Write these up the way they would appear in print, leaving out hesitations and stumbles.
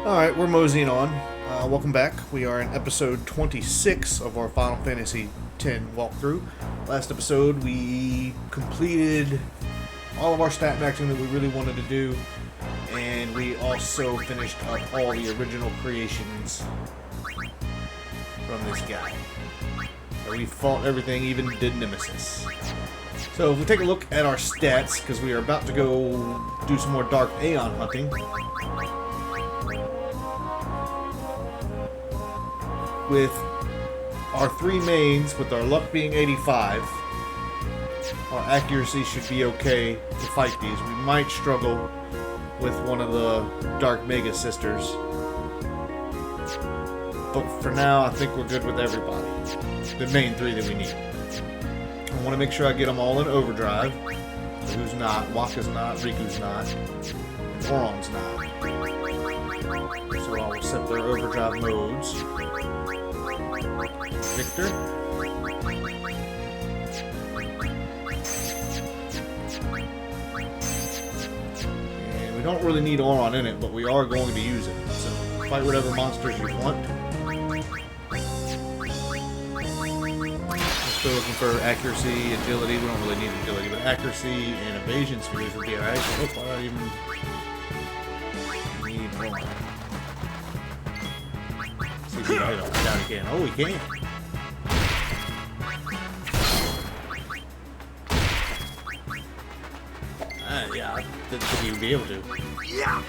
Alright, we're moseying on. Welcome back. We are in episode 26 of our Final Fantasy X walkthrough. Last episode, we completed all of our stat maxing that we really wanted to do, and we also finished up all the original creations from this guy. So we fought everything, even did Nemesis. So if we take a look at our stats, because we are about to go do some more Dark Aeon hunting. With our three mains, with our luck being 85, our accuracy should be okay to fight these. We might struggle with one of the Dark Mega Sisters. But for now, I think we're good with everybody. The main three that we need. I want to make sure I get them all in overdrive. So who's not? Waka's not, Riku's not, and Auron's not. So I will set their overdrive modes. Victor. And we don't really need Auron in it, but we are going to use it. So fight whatever monsters you want. Still looking for accuracy, agility. We don't really need agility, but accuracy and evasion spheres would be alright. So I don't even need Auron. See if we can hit him. Down again. Oh, we can. Yeah, I didn't think he would be able to. Yeah.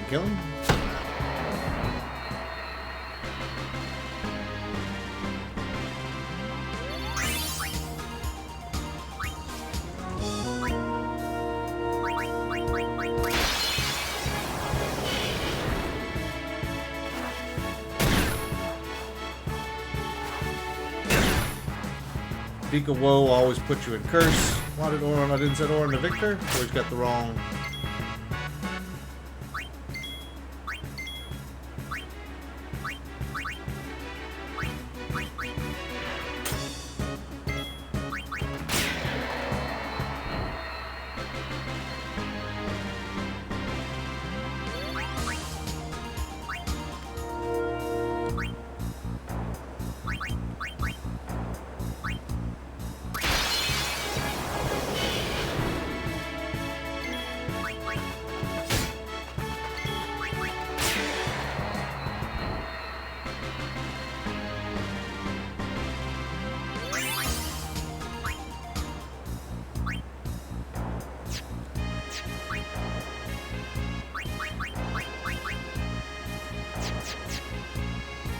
Kill him? Vika Woe always put you in curse. Why did Auron? I didn't set Auron to Victor? Or he's got the wrong.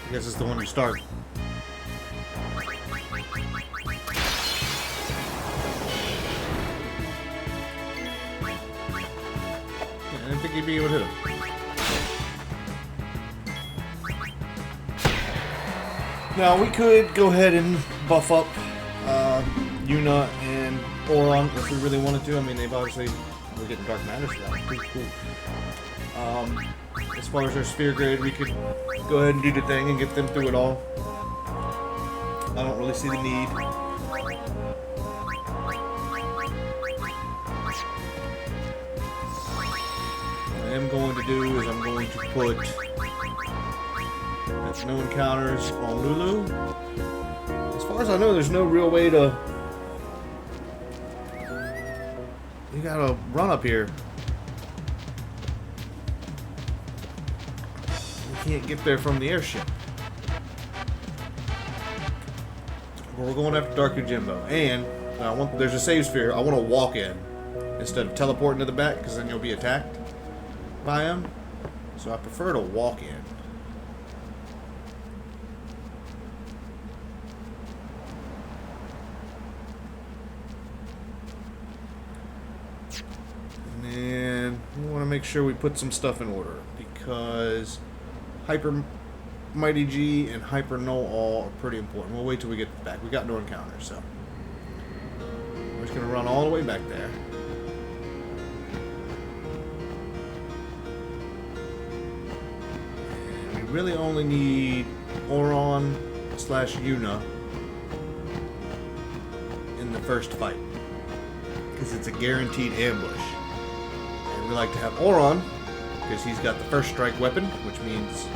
I guess it's the one you start. I didn't think he'd be able to hit him. Now we could go ahead and buff up Yuna and Auron if we really wanted to. I mean, they've obviously we're getting Dark Matter for that. Pretty cool. As far as their sphere grade, we could go ahead and do the thing and get them through it all. I don't really see the need. What I am going to do is I'm going to put that's no encounters on Lulu. As far as I know, there's no real way to. You gotta run up here. Can't get there from the airship. But we're going after Dark Yojimbo, and there's a save sphere. I want to walk in instead of teleporting to the back, because then you'll be attacked by him. So I prefer to walk in. And then we want to make sure we put some stuff in order, because Hyper Mighty G and Hyper Null All are pretty important. We'll wait till we get back. We got no encounters, so we're just gonna run all the way back there. And we really only need Auron / Yuna in the first fight, because it's a guaranteed ambush. And then we like to have Auron, because he's got the first strike weapon, which means...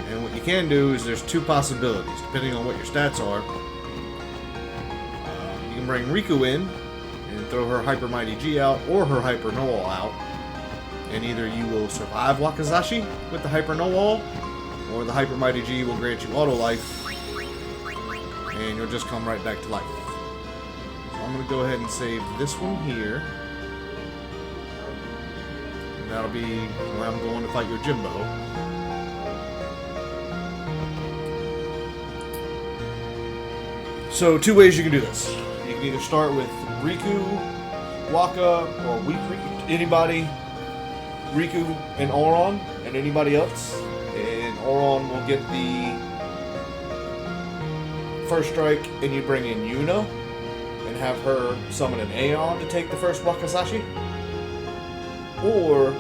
And what you can do is there's two possibilities, depending on what your stats are. You can bring Riku in, and throw her Hyper Mighty G out, or her Hyper Know-All out. And either you will survive Wakizashi with the Hyper Know-All, or the Hyper Mighty G will grant you auto life, and you'll just come right back to life. So I'm going to go ahead and save this one here. And that'll be where I'm going to fight Yojimbo. So, two ways you can do this. You can either start with Riku, Waka, or anybody, Riku and Auron, and anybody else. And Auron will get the first strike, and you bring in Yuna, and have her summon an Aeon to take the first Wakizashi. Or,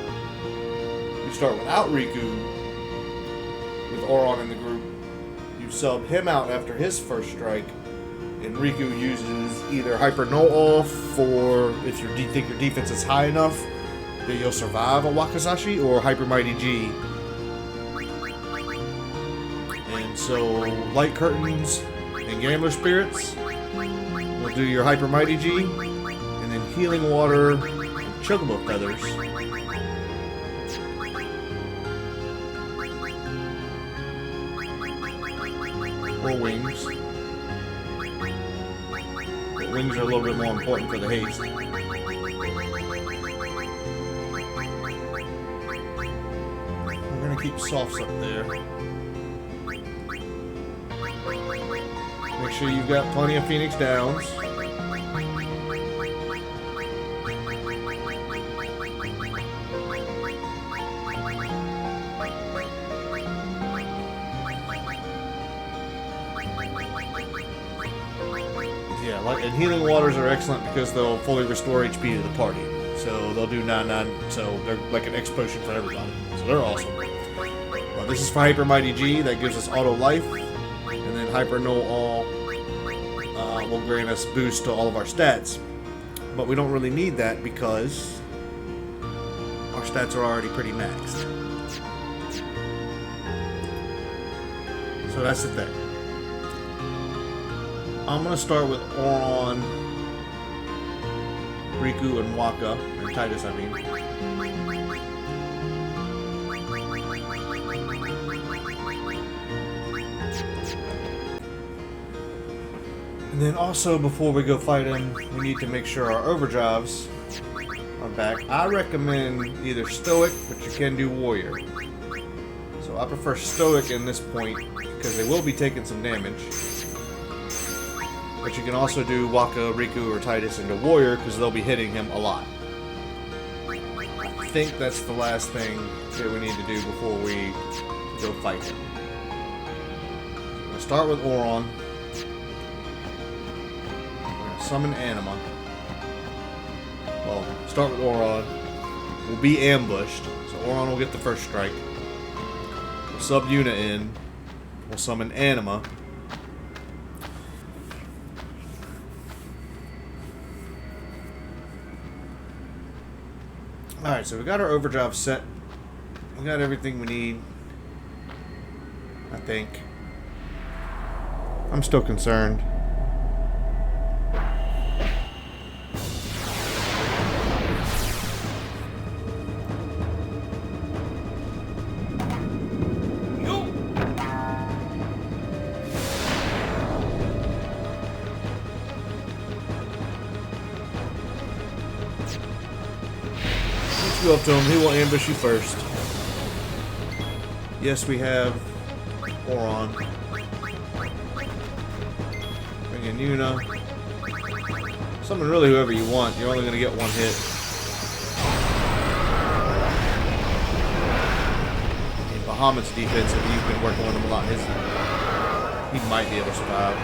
you start without Riku, with Auron in the group, you sub him out after his first strike, and Riku uses either Hyper Know-All for if you think your defense is high enough that you'll survive a Wakizashi, or Hyper Mighty G. And so, Light Curtains and Gambler Spirits will do your Hyper Mighty G, and then Healing Water and Chocobo Feathers or Wings. Wings are a little bit more important for the haste. We're going to keep softs up there. Make sure you've got plenty of Phoenix Downs. Yeah, and healing waters are excellent because they'll fully restore HP to the party. So they'll do 9/9, so they're like an X potion for everybody. So they're awesome. Well, this is for Hyper Mighty G, that gives us auto life. And then Hyper Know-All will grant us boost to all of our stats. But we don't really need that because our stats are already pretty maxed. So that's the thing. I'm going to start with Auron, Riku, and Waka, or Titus, I mean. And then also, before we go fight him, we need to make sure our overdrives are back. I recommend either Stoic, but you can do Warrior. So I prefer Stoic in this point, because they will be taking some damage. But you can also do Waka, Riku, or Titus into Warrior, because they'll be hitting him a lot. I think that's the last thing that we need to do before we go fight him. I'm going to start with Auron. I'm going to summon Anima. Well, start with Auron. We'll be ambushed, so Auron will get the first strike. We'll sub Yuna in. We'll summon Anima. Alright, so we got our overdrive set. We got everything we need. I think. I'm still concerned. Go up to him, he will ambush you first. Yes, we have Auron. Bring in Yuna. Summon really whoever you want, you're only going to get one hit. And Bahamut's defense, if you've been working with him a lot, he might be able to survive.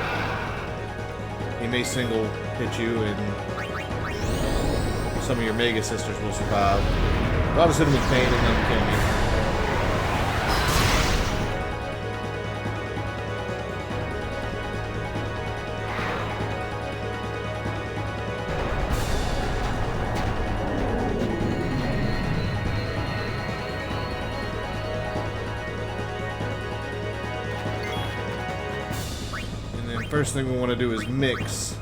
He may single hit you and some of your Mega Sisters will survive. But I'll just hit him with pain and then kill me. First thing we want to do is mix.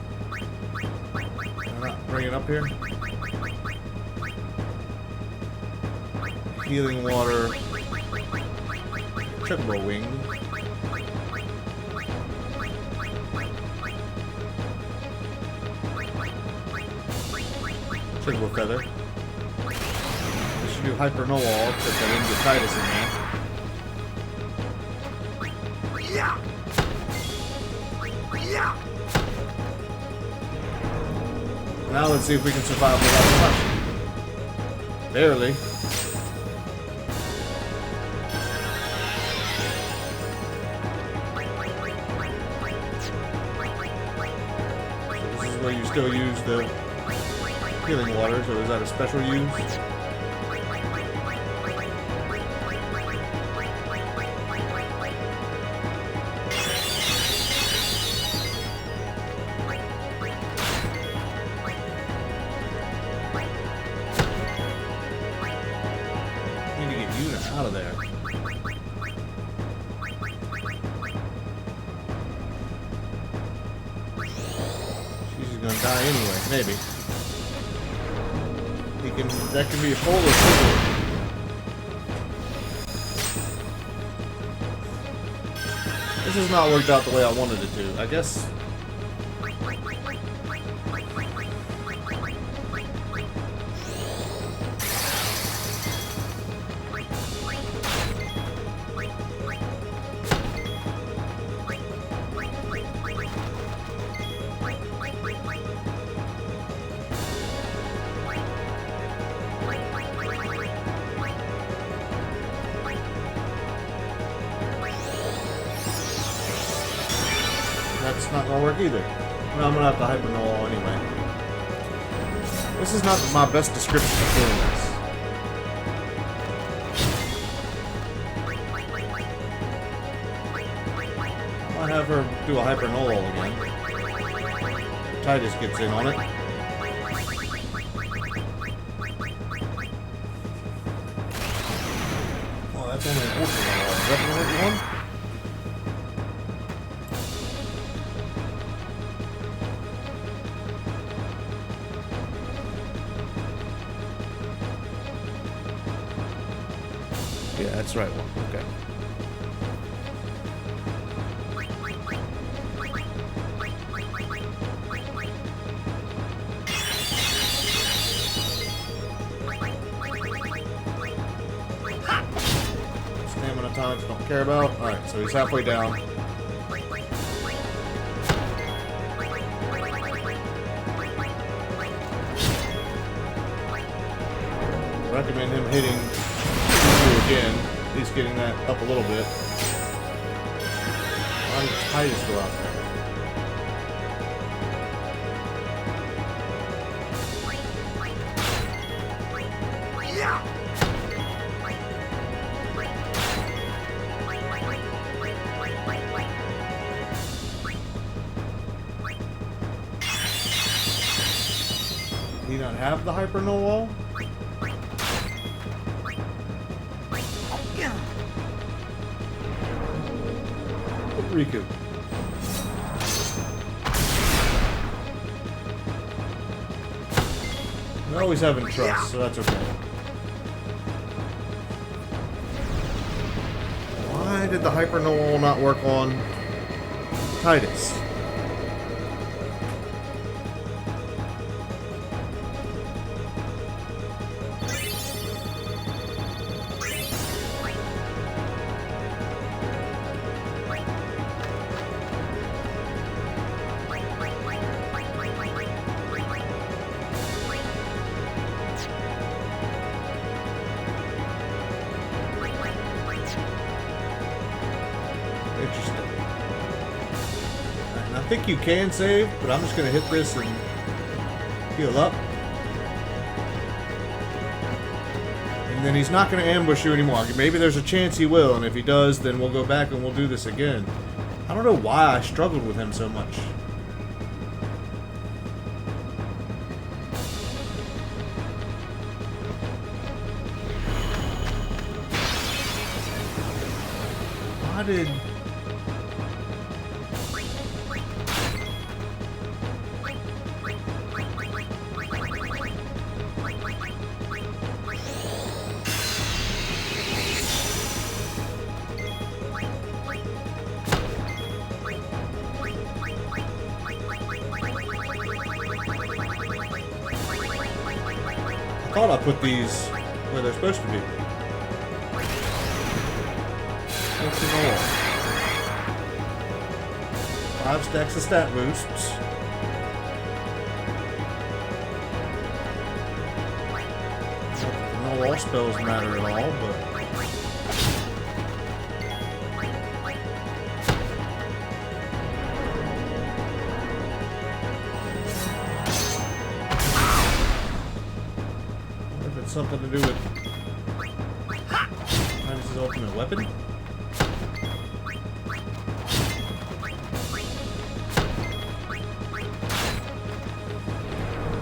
Can I not bring it up here? Healing water. Chocobo wing. Chocobo feather. We should do hyper no wall, except I didn't get Titus in there. Now let's see if we can survive without much. Barely. So this is where you still use the healing water, so is that a special use? Out of there. She's just gonna die anyway, maybe. That can be a polar signal. This has not worked out the way I wanted it to. I guess. That's not gonna work either. No, I'm gonna have to hyper no wall anyway. This is not my best description of doing this. I might have her do a hyper no wall again. Titus gets in on it. Oh, that's only an ultra no wall. Is that the only one? Yeah, that's the right one. Okay. Stamina tonics don't care about. Alright, so he's halfway down. Recommend him hitting again. At least getting that up a little bit. Why did Titus go out there? Did he not have the hyper no wall? Riku. We're always having trust, so that's okay. Why did the hyper no wall not work on Titus? Interesting. And I think you can save, but I'm just going to hit this and heal up. And then he's not going to ambush you anymore. Maybe there's a chance he will, and if he does, then we'll go back and we'll do this again. I don't know why I struggled with him so much. Why did... thought I put these where they're supposed to be. What's in the wall? 5 stacks of stat boosts. No all spells matter at all, but if it's something to do with Minus's ultimate weapon.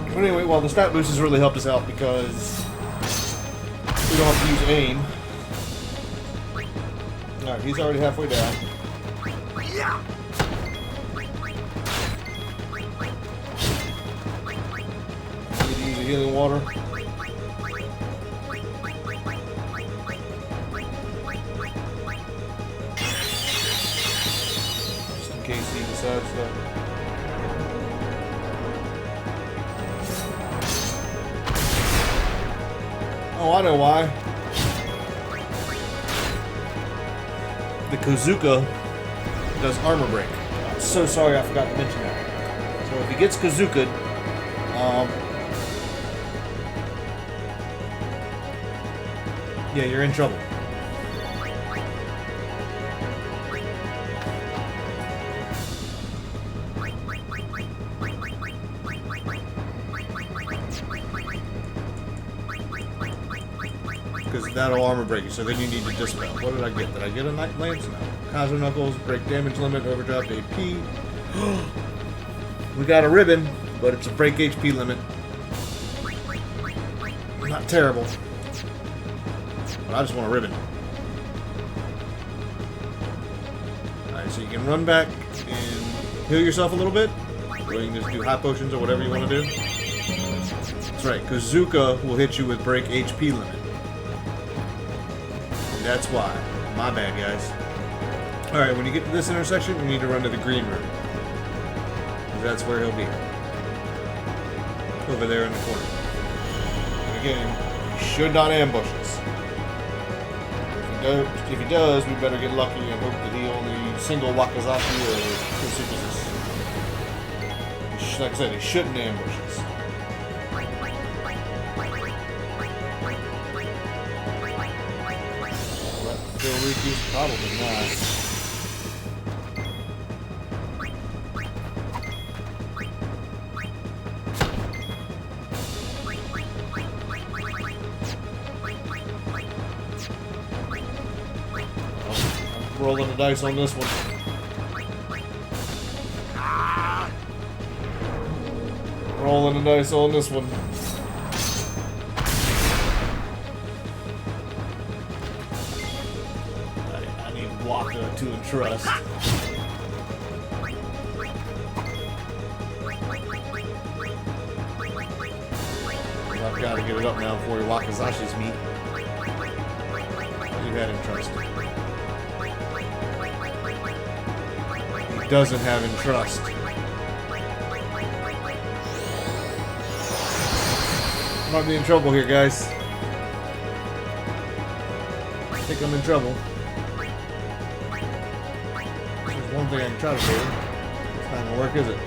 But anyway, well, the stat boost has really helped us out because we don't have to use aim. Alright, he's already halfway down. Need to use a healing water. Just in case he decides to. Oh, I know why. The Kazuka does armor break. I'm so sorry I forgot to mention that. So if he gets Kazuka'd, yeah, you're in trouble. Because that'll armor break you, so then you need to dispel. What did I get? Did I get a Night Lance? No. Kazo Knuckles, break damage limit, overdrive AP. We got a ribbon, but it's a break HP limit. Not terrible. But I just want a ribbon. Alright, so you can run back and heal yourself a little bit. Or you can just do high potions or whatever you want to do. That's right, Kazuka will hit you with break HP limit. That's why. My bad, guys. Alright, when you get to this intersection, you need to run to the green room. Because that's where he'll be. Over there in the corner. And again, he should not ambush us. If he does, we better get lucky and hope that he only single Wakazashi or Kosuke. Like I said, he shouldn't ambush us. Riki's probably not. I'm rolling the dice on this one. Rolling the dice on this one. To entrust. I've got to get it up now before he Wakazashi's me. You had entrust. He doesn't have entrust. Might be in trouble here, guys. I think I'm in trouble. One thing I can try to do. It's not gonna work, is it?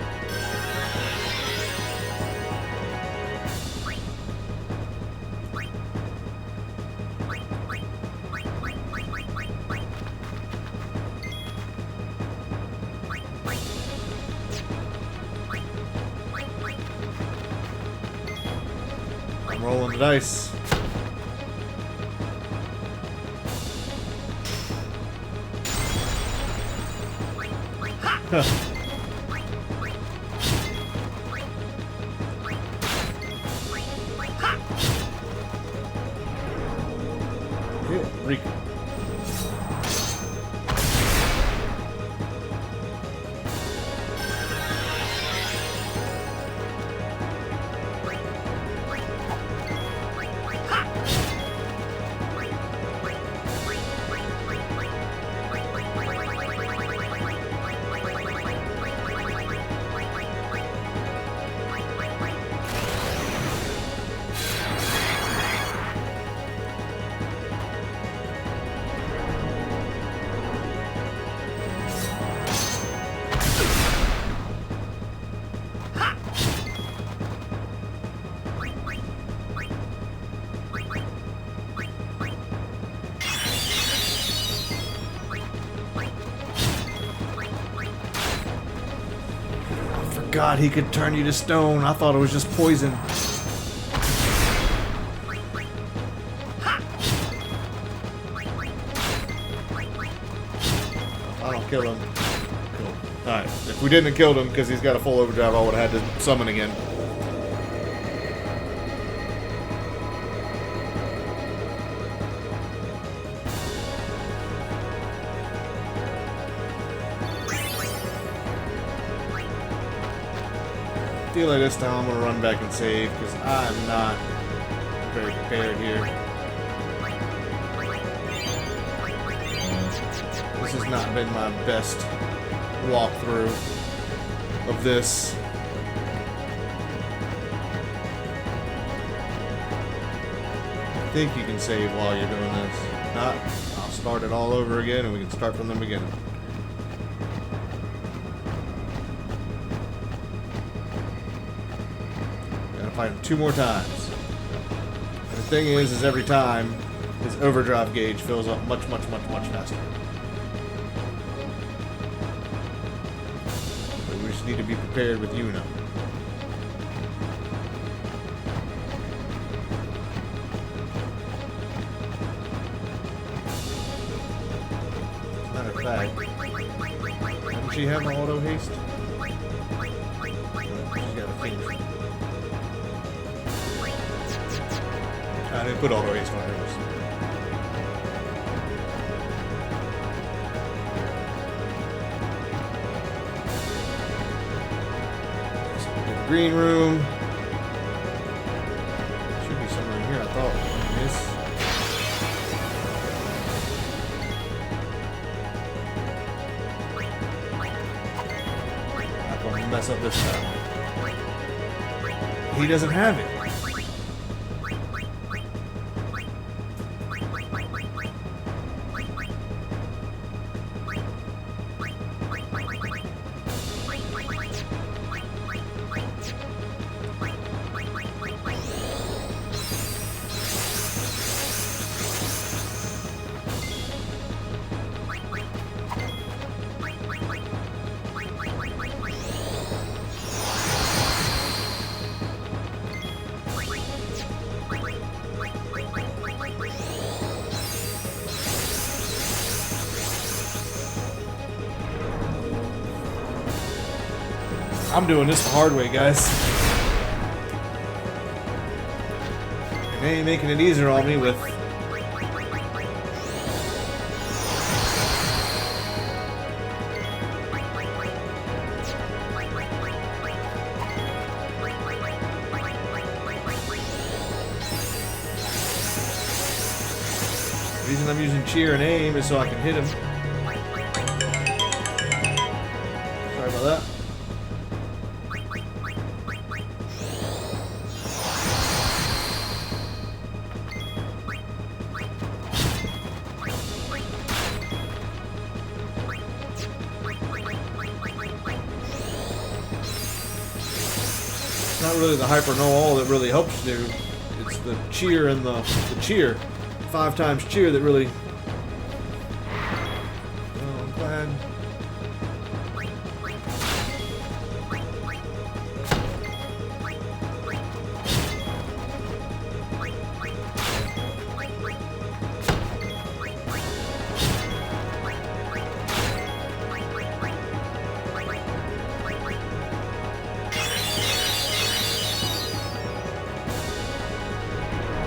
I'm rolling the dice. Riku. God, he could turn you to stone. I thought it was just poison. I don't kill him. Cool. Alright, if we didn't have killed him because he's got a full overdrive, I would have had to summon again. I feel like this time I'm going to run back and save because I'm not very prepared here. This has not been my best walkthrough of this. I think you can save while you're doing this. If not, I'll start it all over again and we can start from the beginning. Fight him 2 more times. And the thing is every time his overdrive gauge fills up much faster. But we just need to be prepared with Yuno. Matter of fact, doesn't she have an auto haste? She's got a finish. I didn't put auto haste on hers. So we did the green room. Should be somewhere in here, I thought. Not gonna mess up this time. He doesn't have it. I'm doing this the hard way, guys. And they ain't making it easier on me with... The reason I'm using cheer and aim is so I can hit him. Sorry about that. Not really the hyper no all that really helps you. It's the cheer and the cheer. 5 times cheer that really... Oh, I'm glad.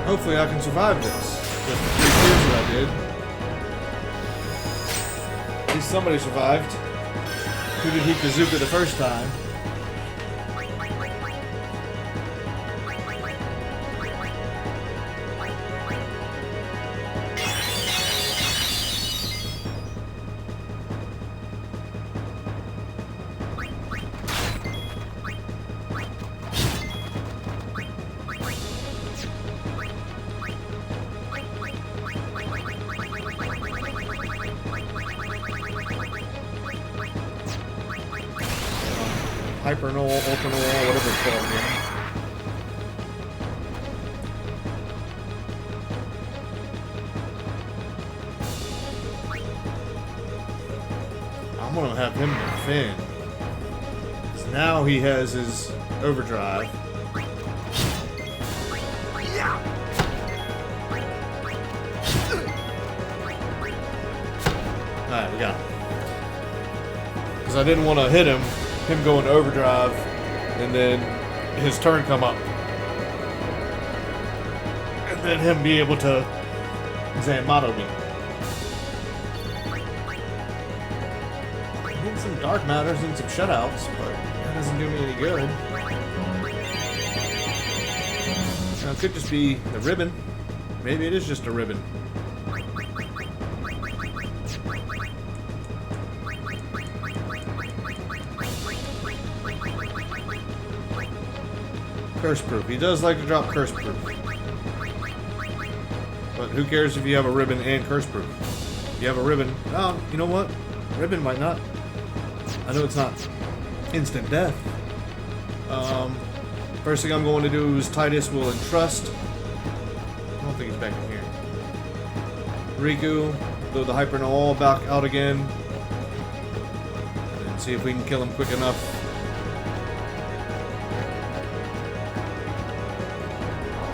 Hopefully I can survive this. With the 3 tiers that I did. At least somebody survived. Who did heat Bazooka the first time? Hyper null, ultra null, whatever it's called again. I'm gonna have him defend. Now he has his overdrive. Alright, we got him. Because I didn't want to hit him going to overdrive, and then his turn come up. And then him be able to Zanmato me. I need some dark matters and some shutouts, but that doesn't do me any good. Now, it could just be the ribbon. Maybe it is just a ribbon. Curse proof. He does like to drop curse proof. But who cares if you have a ribbon and curse proof? If you have a ribbon, oh, you know what? Ribbon might not. I know it's not instant death. First thing I'm going to do is Titus will entrust. I don't think he's back in here. Riku, throw the Hyper Noel back out again. And see if we can kill him quick enough.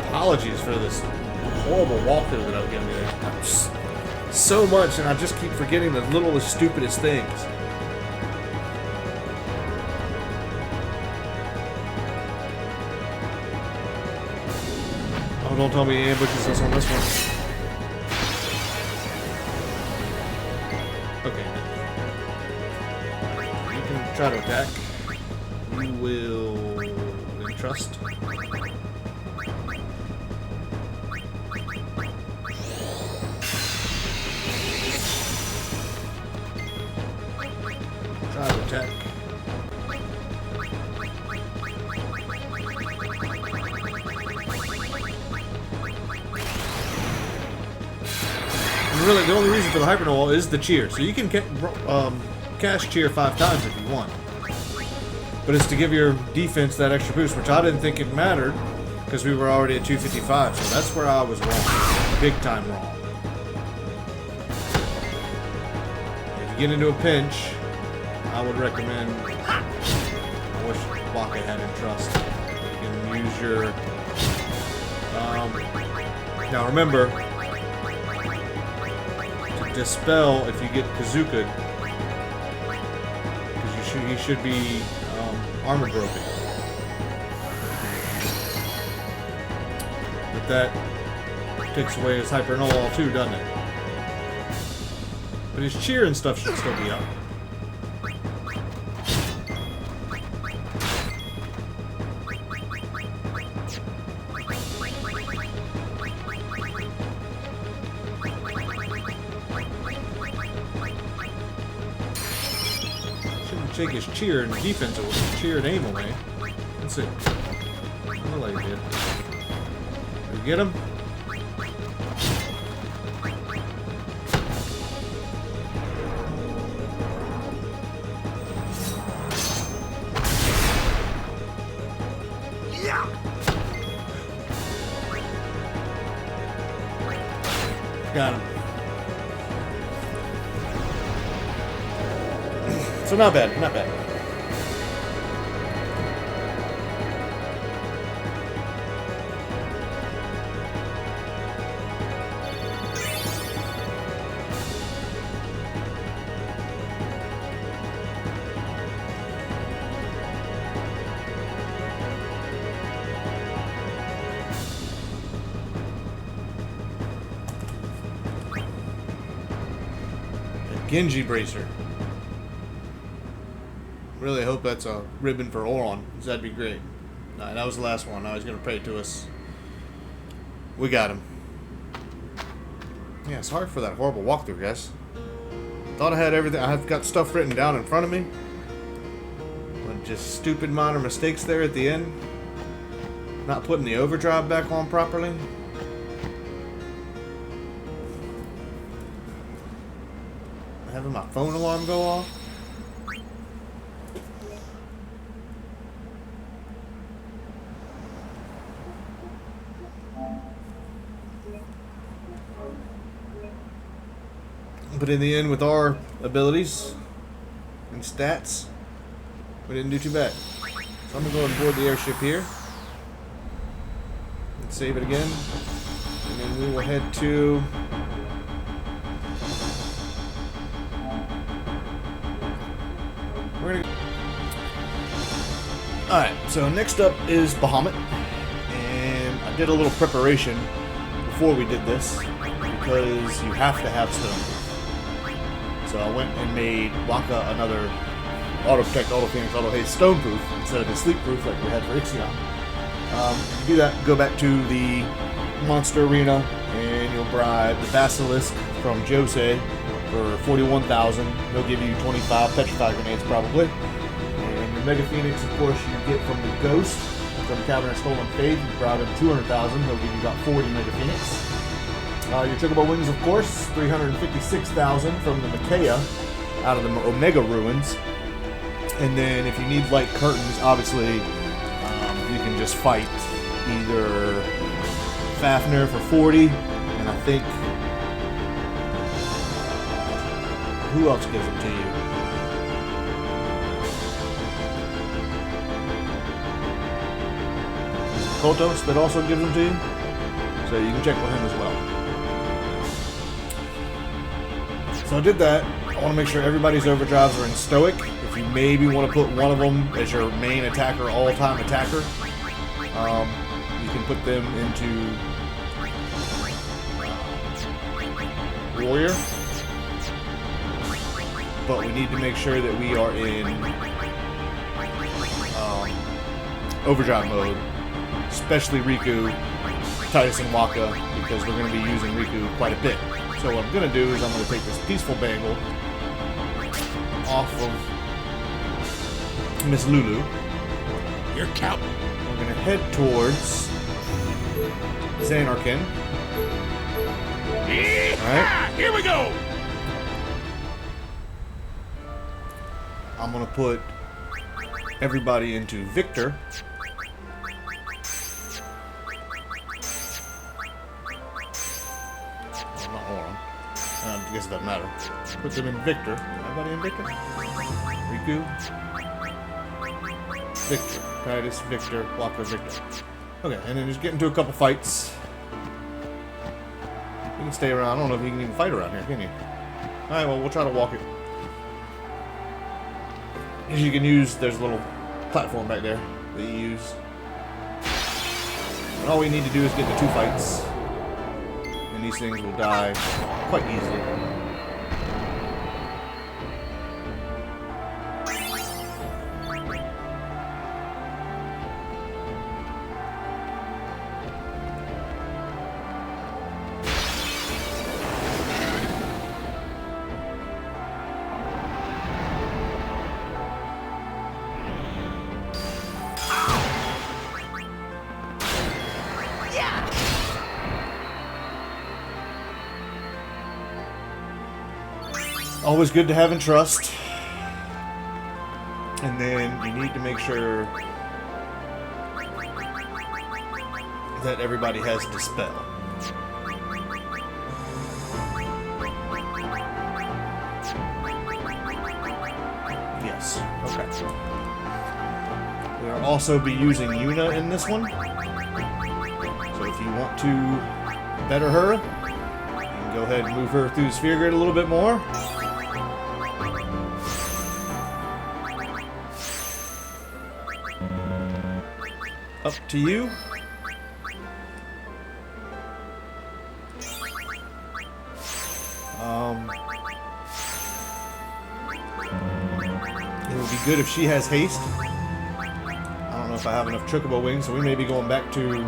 Apologies for this horrible walkthrough that I've given you there. So much, and I just keep forgetting the littlest, stupidest things. Oh, don't tell me he ambushes us on this one. Okay. You can try to attack. You will entrust. Attack. And really, the only reason for the Hyper Noel is the cheer. So you can cast cheer 5 times if you want. But it's to give your defense that extra boost, which I didn't think it mattered because we were already at 255. So that's where I was wrong. Big time wrong. If you get into a pinch, I would recommend, I wish Waka had entrust. You can use your, now remember, to dispel if you get Kazuka, because he should be armor broken. But that takes away his Hyper Noel too, doesn't it? But his cheer and stuff should still be up. Take his cheer and defense away, cheer and aim away. Let's see. Well, like he did. Did we get him? Yeah. Got him. So not bad, not bad. A Genji bracer. Really hope that's a ribbon for Oron, because that'd be great. Alright, that was the last one. Now he's going to pray to us. We got him. Yeah, sorry for that horrible walkthrough, guys. Thought I had everything. I've got stuff written down in front of me. But just stupid minor mistakes there at the end. Not putting the overdrive back on properly. Having my phone alarm go off. But in the end, with our abilities and stats, We didn't do too bad. So I'm going to go and board the airship here. And save it again. And then we will head to... We're going to... Alright, so next up is Bahamut. And I did a little preparation before we did this, because you have to have stone. So I went and made Waka another Auto Protect, Auto Phoenix, Auto Haste stone proof instead of his sleep proof like we had for Ixion. To do that, go back to the monster arena and you'll bribe the Basilisk from Jose for 41,000. They'll give you 25 petrified grenades probably. And your Mega Phoenix, of course, you get from the Ghost from Cabinet Stolen Faith. You bribe him 200,000. They'll give you about 40 Mega Phoenix. Your Chocobo Wings, of course, 356,000 from the Micaiah out of the Omega Ruins. And then if you need light curtains, obviously, you can just fight either Fafnir for 40, and I think... Who else gives them to you? Kotos that also gives them to you? So you can check with him as well. So I did that. I want to make sure everybody's overdrives are in Stoic. If you maybe want to put one of them as your main attacker, all-time attacker, you can put them into Warrior. But we need to make sure that we are in overdrive mode, especially Riku, Titus, and Waka, because we're going to be using Riku quite a bit. So what I'm going to do is I'm going to take this Peaceful Bangle off of Miss Lulu. Your count. We're going to head towards Xanarkin. Alright, here we go! I'm going to put everybody into Victor. Not all of them. I guess it doesn't matter. Put them in Victor. Everybody in Victor? Riku. Victor. Titus, Victor, Waka, Victor. Okay, and then just get into a couple fights. You can stay around. I don't know if you can even fight around here, can you? Alright, well, we'll try to walk it. As you can use, there's a little platform back there that you use. And all we need to do is get to 2 fights. And these things will die quite easily. Always good to have and trust. And then you need to make sure that everybody has Dispel. Yes. Okay. We'll also be using Yuna in this one. So if you want to better her, you can go ahead and move her through the sphere grid a little bit more. Up to you. It would be good if she has haste. I don't know if I have enough Chocobo Wings, so we may be going back to...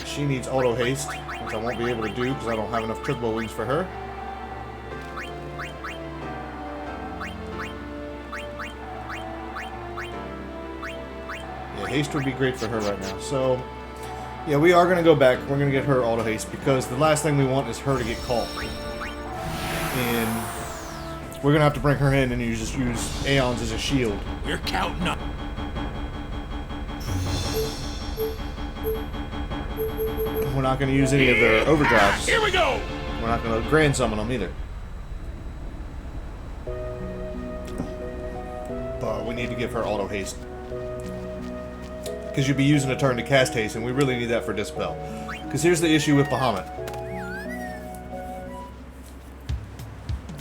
She needs auto haste, which I won't be able to do because I don't have enough Chocobo Wings for her. Haste would be great for her right now. So, yeah, we are going to go back. We're going to get her auto haste because the last thing we want is her to get caught. And we're going to have to bring her in and just use Aeons as a shield. We're counting up. We're not going to use any of their overdrives. Here we go! We're not going to grand summon them either. But we need to give her auto haste. Because you'd be using a turn to cast haste, and we really need that for Dispel. Because here's the issue with Bahamut.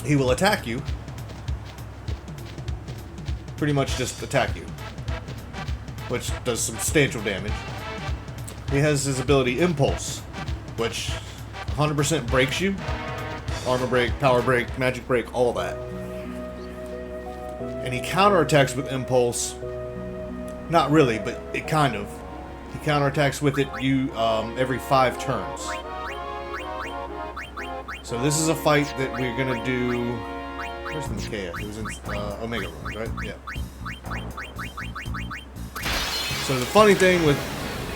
He will attack you. Pretty much just attack you. Which does substantial damage. He has his ability Impulse, which 100% breaks you. Armor break, power break, magic break, all that. And he counterattacks with Impulse. Not really, but it kind of. He counterattacks with it every 5 turns. So this is a fight that we're gonna do. Where's the Micaiah? It was in Omega Ruins, right? Yeah. So the funny thing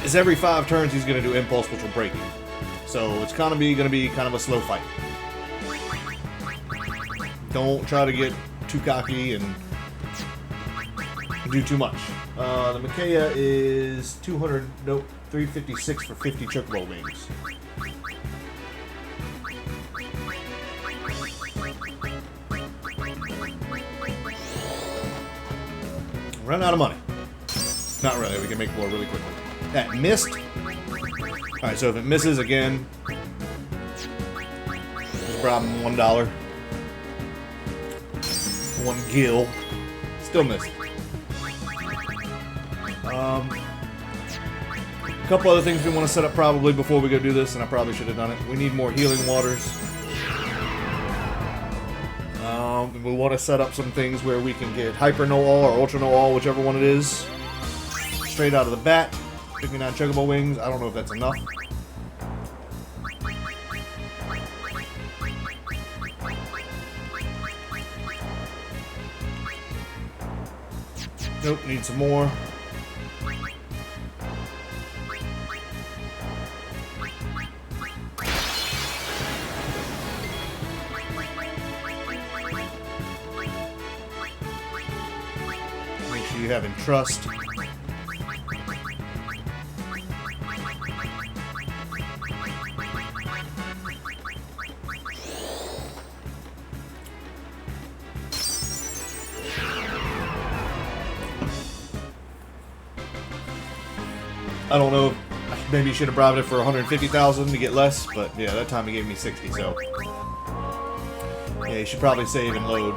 is every 5 turns he's gonna do Impulse, which will break you. So it's gonna be kind of a slow fight. Don't try to get too cocky and do too much. The Micaiah is 356 for 50 Chocobo wings. Run out of money. Not really, we can make more really quickly. That missed. Alright, so if it misses again, just bribe him $1. 1 gil. Still missed. A couple other things we want to set up probably before we go do this, and I probably should have done it. We need more healing waters. We want to set up some things where we can get Hyper No All or Ultra No All, whichever one it is, straight out of the bat. 59 Chocobo wings. I don't know if that's enough. Nope, need some more. Make sure you have in trust. I don't know, maybe you should have bribed it for 150,000 to get less, but yeah, that time he gave me 60, so yeah, you should probably save and load,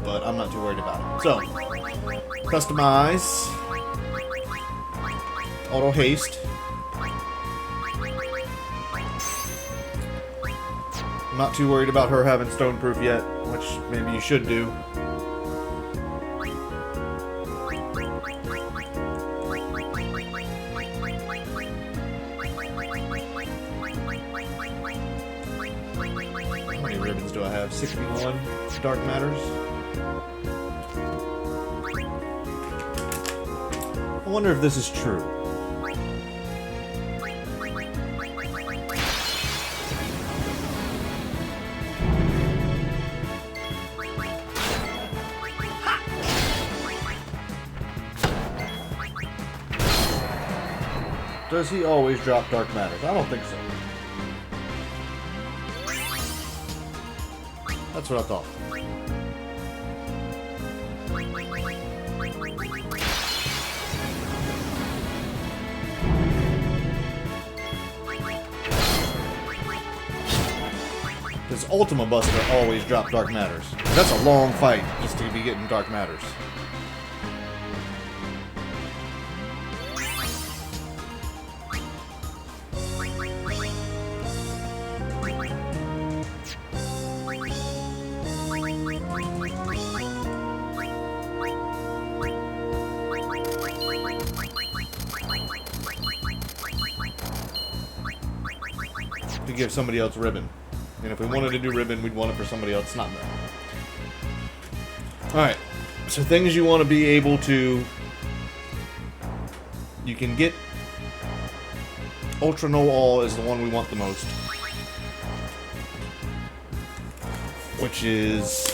but I'm not too worried about it. So, customize, auto haste. I'm not too worried about her having stoneproof yet, which maybe you should do. How many ribbons do I have? 61 dark matters. I wonder if this is true. Does he always drop dark matters? I don't think so. That's what I thought. Does Ultima Buster always drop dark matters? That's a long fight just to be getting dark matters. To give somebody else ribbon. And if we wanted to do ribbon, we'd want it for somebody else, not them. Alright, so things you want to be able to... You can get... Ultra No All is the one we want the most. Which is...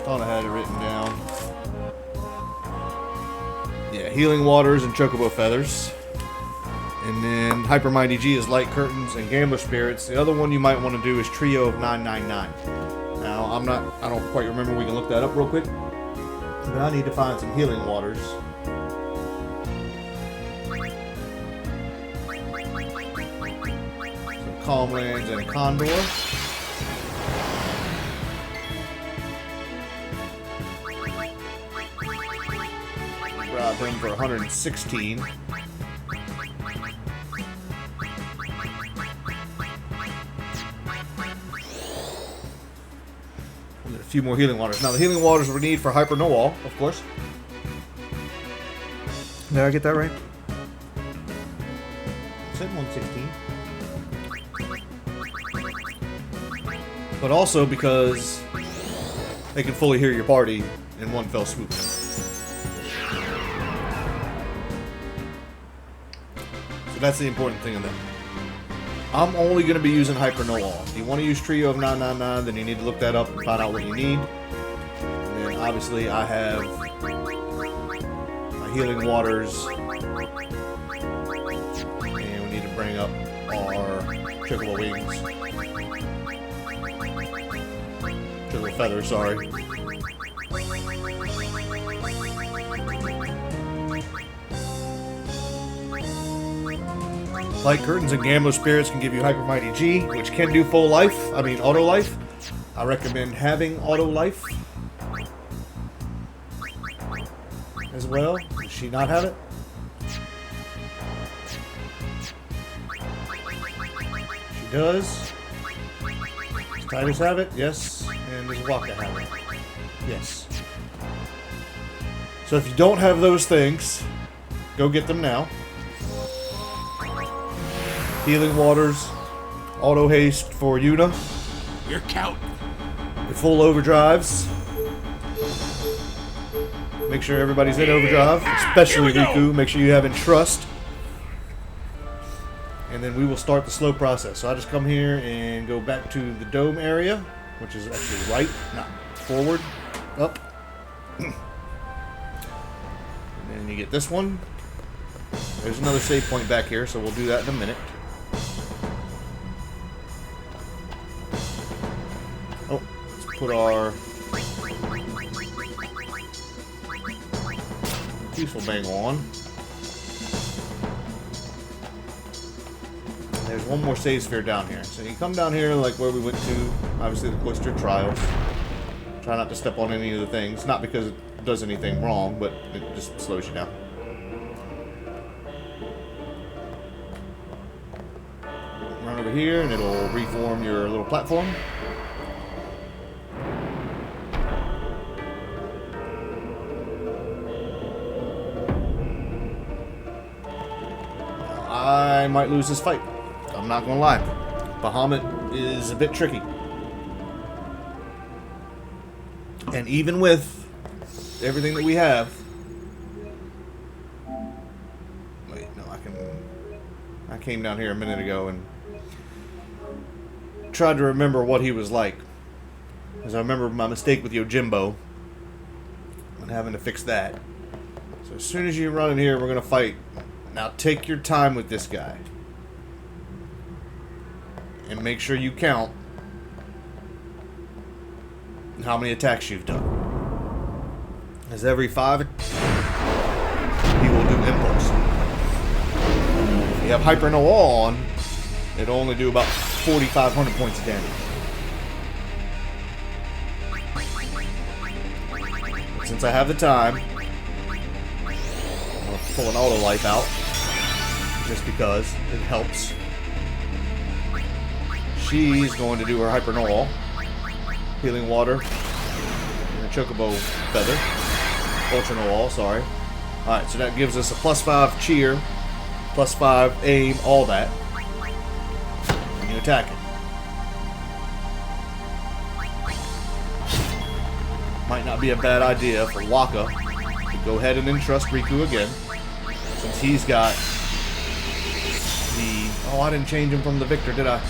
Thought I had it written down. Yeah, Healing Waters and Chocobo Feathers. And then Hyper Mighty G is Light Curtains and Gambler Spirits. The other one you might want to do is Trio of 999. Now, I don't quite remember. We can look that up real quick. But I need to find some healing waters. Some Calmlands and Condor. Grab them for 116. A few more healing waters. Now the healing waters we need for Hyper Noel, of course. Did I get that right? I said 116. But also because they can fully heal your party in one fell swoop. So that's the important thing in them. I'm only going to be using Hyper Noel. If you want to use Trio of 999, then you need to look that up and find out what you need. And then obviously I have my healing waters. And we need to bring up our Trickle Wings. Trickle Feathers, sorry. Light Curtains and Gambler Spirits can give you Hyper Mighty G, which can do full life. I mean, auto life. I recommend having auto life as well. Does she not have it? She does. Does Titus have it? Yes. And does Waka have it? Yes. So if you don't have those things, go get them now. Healing waters, auto haste for Yuna. You're counting. Your full overdrives. Make sure everybody's in overdrive, especially Riku. Make sure you have Entrust. And then we will start the slow process. So I just come here and go back to the dome area, which is actually right, not forward, up. And then you get this one. There's another save point back here, so we'll do that in a minute. Oh, let's put our Peaceful Bang on. And there's one more save sphere down here. So you come down here like where we went to, obviously the Cloister Trials. Try not to step on any of the things. Not because it does anything wrong, but it just slows you down. Run over here and it'll reform your little platform. I might lose this fight. I'm not gonna lie. Bahamut is a bit tricky. And even with everything that we have... Wait, no, I came down here a minute ago and tried to remember what he was like. Because I remember my mistake with Yojimbo and having to fix that. So as soon as you run in here, we're going to fight. Now take your time with this guy. And make sure you count how many attacks you've done. As every 5, he will do Impulse. If you have Hyper Noel on, it'll only do about 4,500 points of damage. But since I have the time, I'm going to pull an auto life out. Just because it helps. She's going to do her Hyper Noel. Healing Water. And a Chocobo Feather. Ultra Noel, sorry. Alright, so that gives us a +5 cheer, +5 aim, all that. And you attack it. Might not be a bad idea for Waka to go ahead and entrust Riku again. Since he's got the... Oh, I didn't change him from the Victor, did I?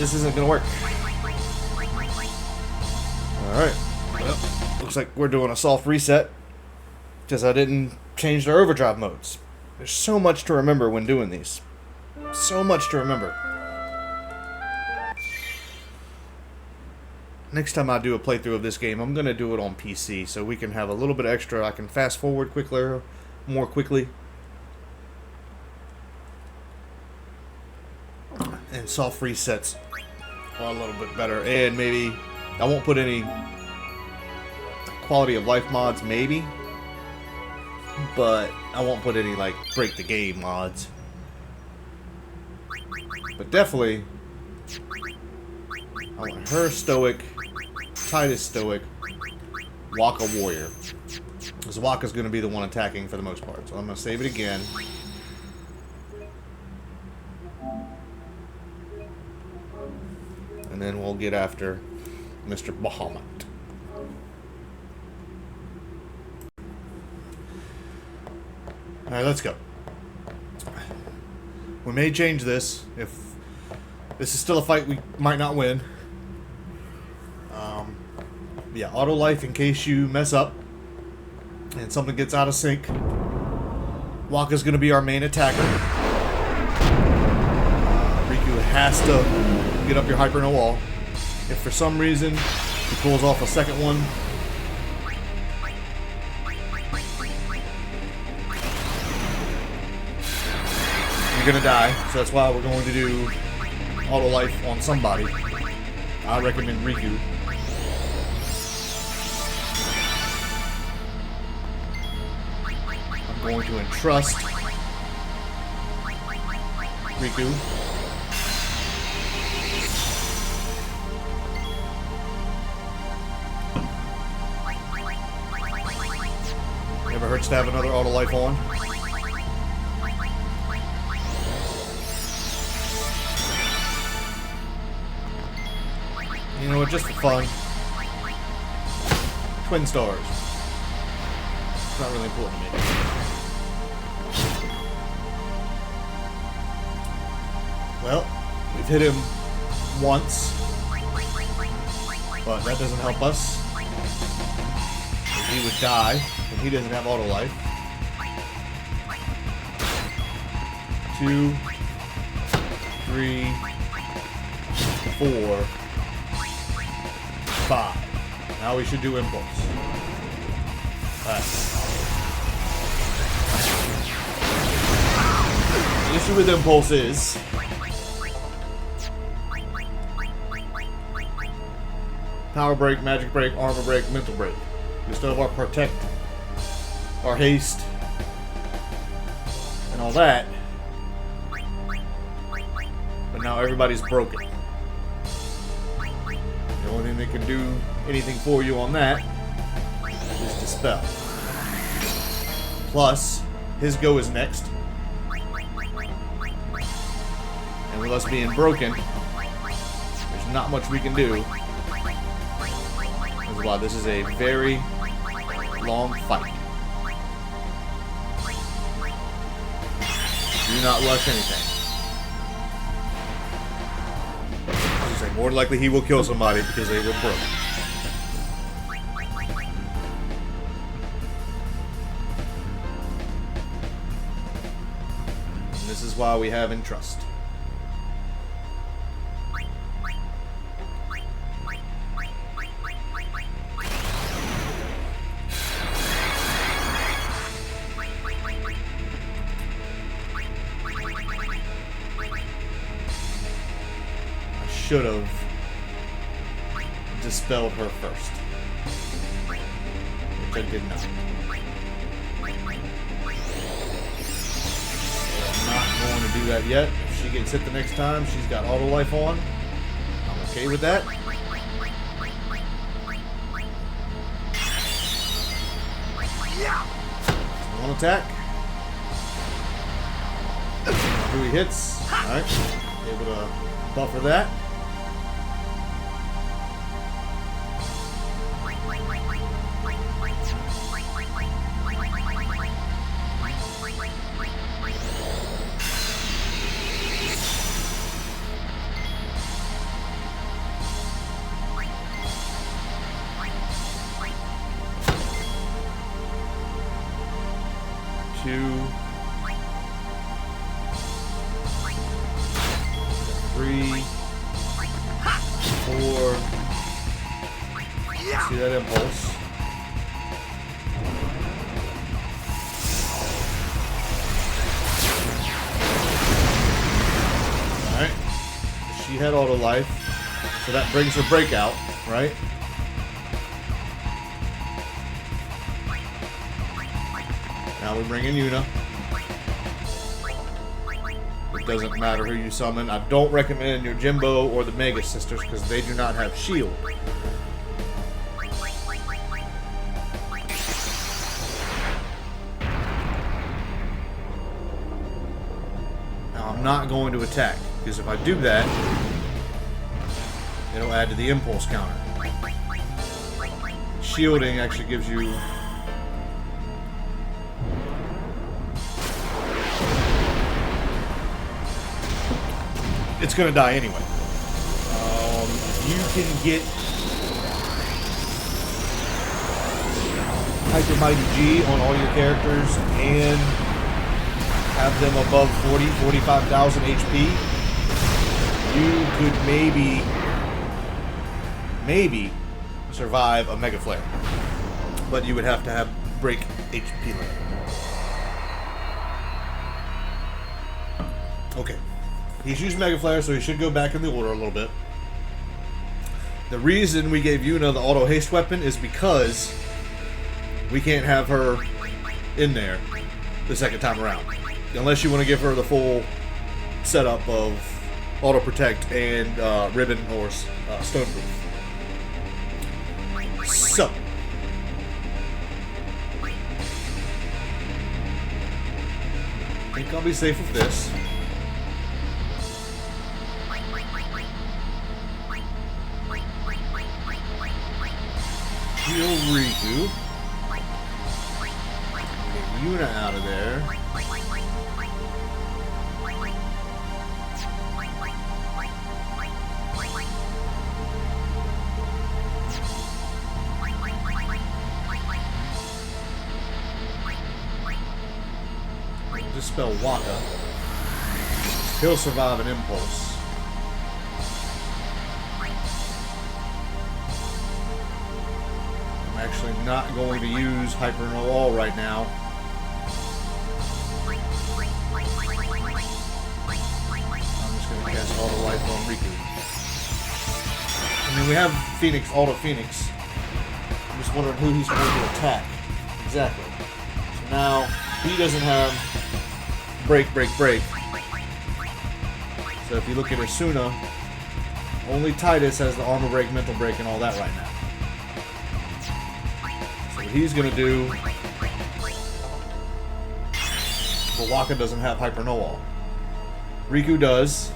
this isn't gonna work. Alright. Well, looks like we're doing a soft reset. Because I didn't change their overdrive modes. There's so much to remember when doing these. So much to remember. Next time I do a playthrough of this game, I'm going to do it on PC so we can have a little bit extra. I can fast forward more quickly. And soft resets are a little bit better. And maybe I won't put any quality of life mods, maybe. But I won't put any, like, break the game mods. But definitely, I want her stoic, Titus stoic, Waka warrior. Because Waka's going to be the one attacking for the most part. So I'm going to save it again. And then we'll get after Mr. Bahamut. Alright, let's go. We may change this if this is still a fight we might not win. Yeah, auto life in case you mess up and something gets out of sync. Waka's going to be our main attacker. Riku has to get up your hyper no wall. If for some reason he pulls off a second one, you're gonna die, so that's why we're going to do auto life on somebody. I recommend Riku. I'm going to entrust Riku. Never hurts to have another auto life on. You know what, just for fun. Twin stars. It's not really important to me. Well, we've hit him once. But that doesn't help us. He would die, and he doesn't have auto life. 2, 3, 4, 5. Now we should do impulse. Alright. The issue with impulse is power break, magic break, armor break, mental break. We still have our protect, our haste, and all that. But now everybody's broken. The only thing that can do anything for you on that is dispel. Plus, his go is next. And with us being broken, there's not much we can do. That's why this is a very long fight. Do not rush anything. More than likely he will kill somebody because they were broken. And this is why we have Entrust. Should have dispelled her first, which I did not. So I'm not going to do that yet. If she gets hit the next time, she's got auto life on. I'm okay with that. One attack. Who he hits. Alright. Able to buffer that. 2, 3, 4. See that impulse? Alright. She had auto life. So that brings her breakout, right? Now we bring in Yuna. It doesn't matter who you summon. I don't recommend Yojimbo or the Mega Sisters because they do not have shield. Now I'm not going to attack because if I do that, it'll add to the impulse counter. Shielding actually gives you it's gonna die anyway. You can get Hyper Mighty G on all your characters and have them above 45,000 HP. You could maybe survive a Mega Flare. But you would have to have break HP limit. Okay. He's used Mega Flare, so he should go back in the order a little bit. The reason we gave Yuna the auto haste weapon is because we can't have her in there the second time around. Unless you want to give her the full setup of auto protect and ribbon or stoneproof. So. I think I'll be safe with this. Heal Riku. Get Yuna out of there. Dispel Waka. He'll survive an impulse. I'm actually not going to use Hyper No All right now. I'm just going to cast Auto Life on Riku. I mean, we have Phoenix, Auto Phoenix. I'm just wondering who he's going to attack. Exactly. So now, he doesn't have break. So if you look at Asuna, only Titus has the armor break, mental break, and all that right now. So what he's gonna do, but Waka doesn't have Hyper No All. Riku does.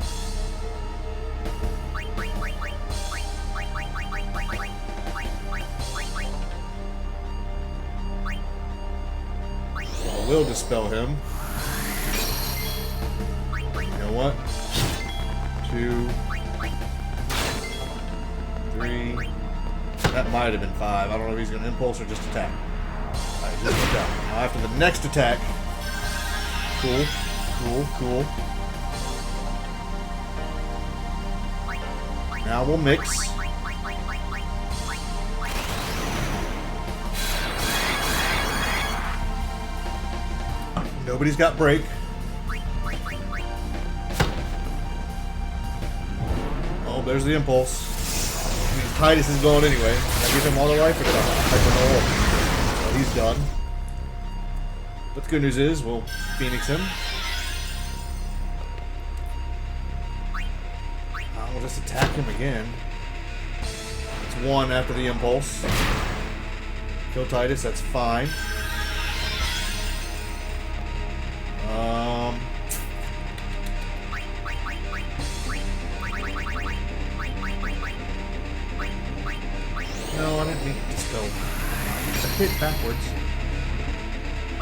So I will dispel him. You know what? 2, 3. That might have been 5. I don't know if he's going to impulse or just attack. Alright, just attack. Now after the next attack. Cool. Now we'll mix. Nobody's got break. There's the impulse. I mean, Titus is gone anyway. Did I give him all the life or did I Hyper No All? So he's done. But the good news is, we'll Phoenix him. We'll just attack him again. It's 1 after the impulse. Kill Titus, that's fine. No, I didn't mean to dispel. I hit backwards. I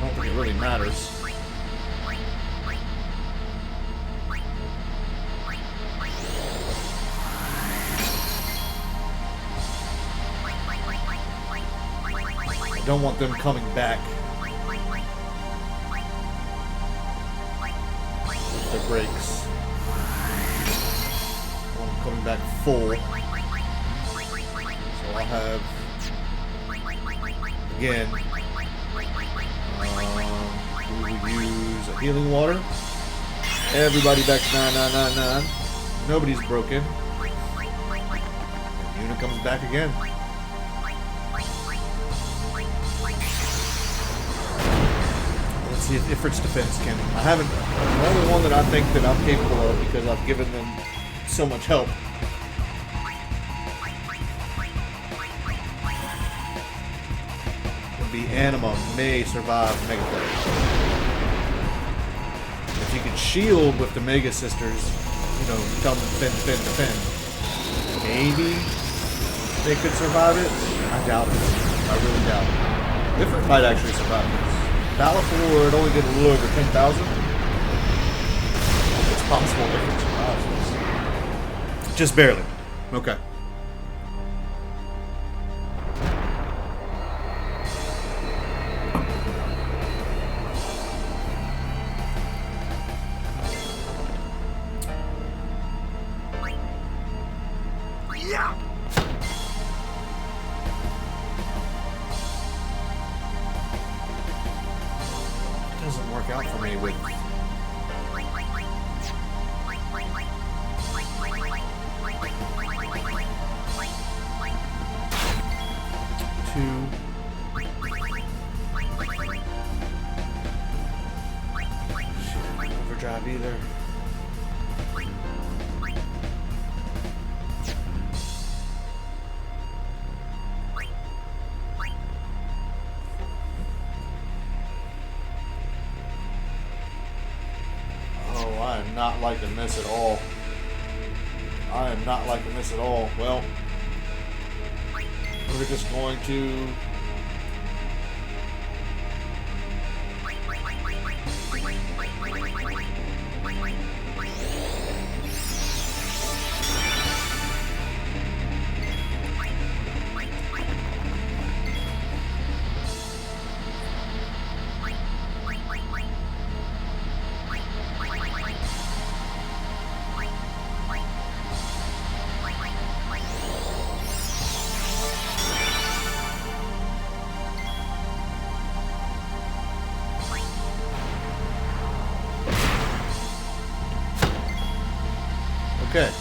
don't think it really matters. I don't want them coming back their breaks. I'm coming back full. So I'll have, again, we will use a healing water. Everybody back to 9999. Nobody's broken. Unit comes back again. Let's see if Ifrit's defense can. I haven't. The only one that I think that I'm capable of because I've given them so much help. Would be Anima may survive Mega Plague. If you could shield with the Mega Sisters, you know, tell them defend, defend, defend. Maybe they could survive it. I doubt it. I really doubt it. Ifrit might actually survive this. Balafur would only get a little over 10,000. It's possible Ifrit survives this. Just barely. Okay. Doesn't work out for me with two. Shit, overdrive either. I am not liking this at all. I am not liking this at all. Well, we're just going to... Okay.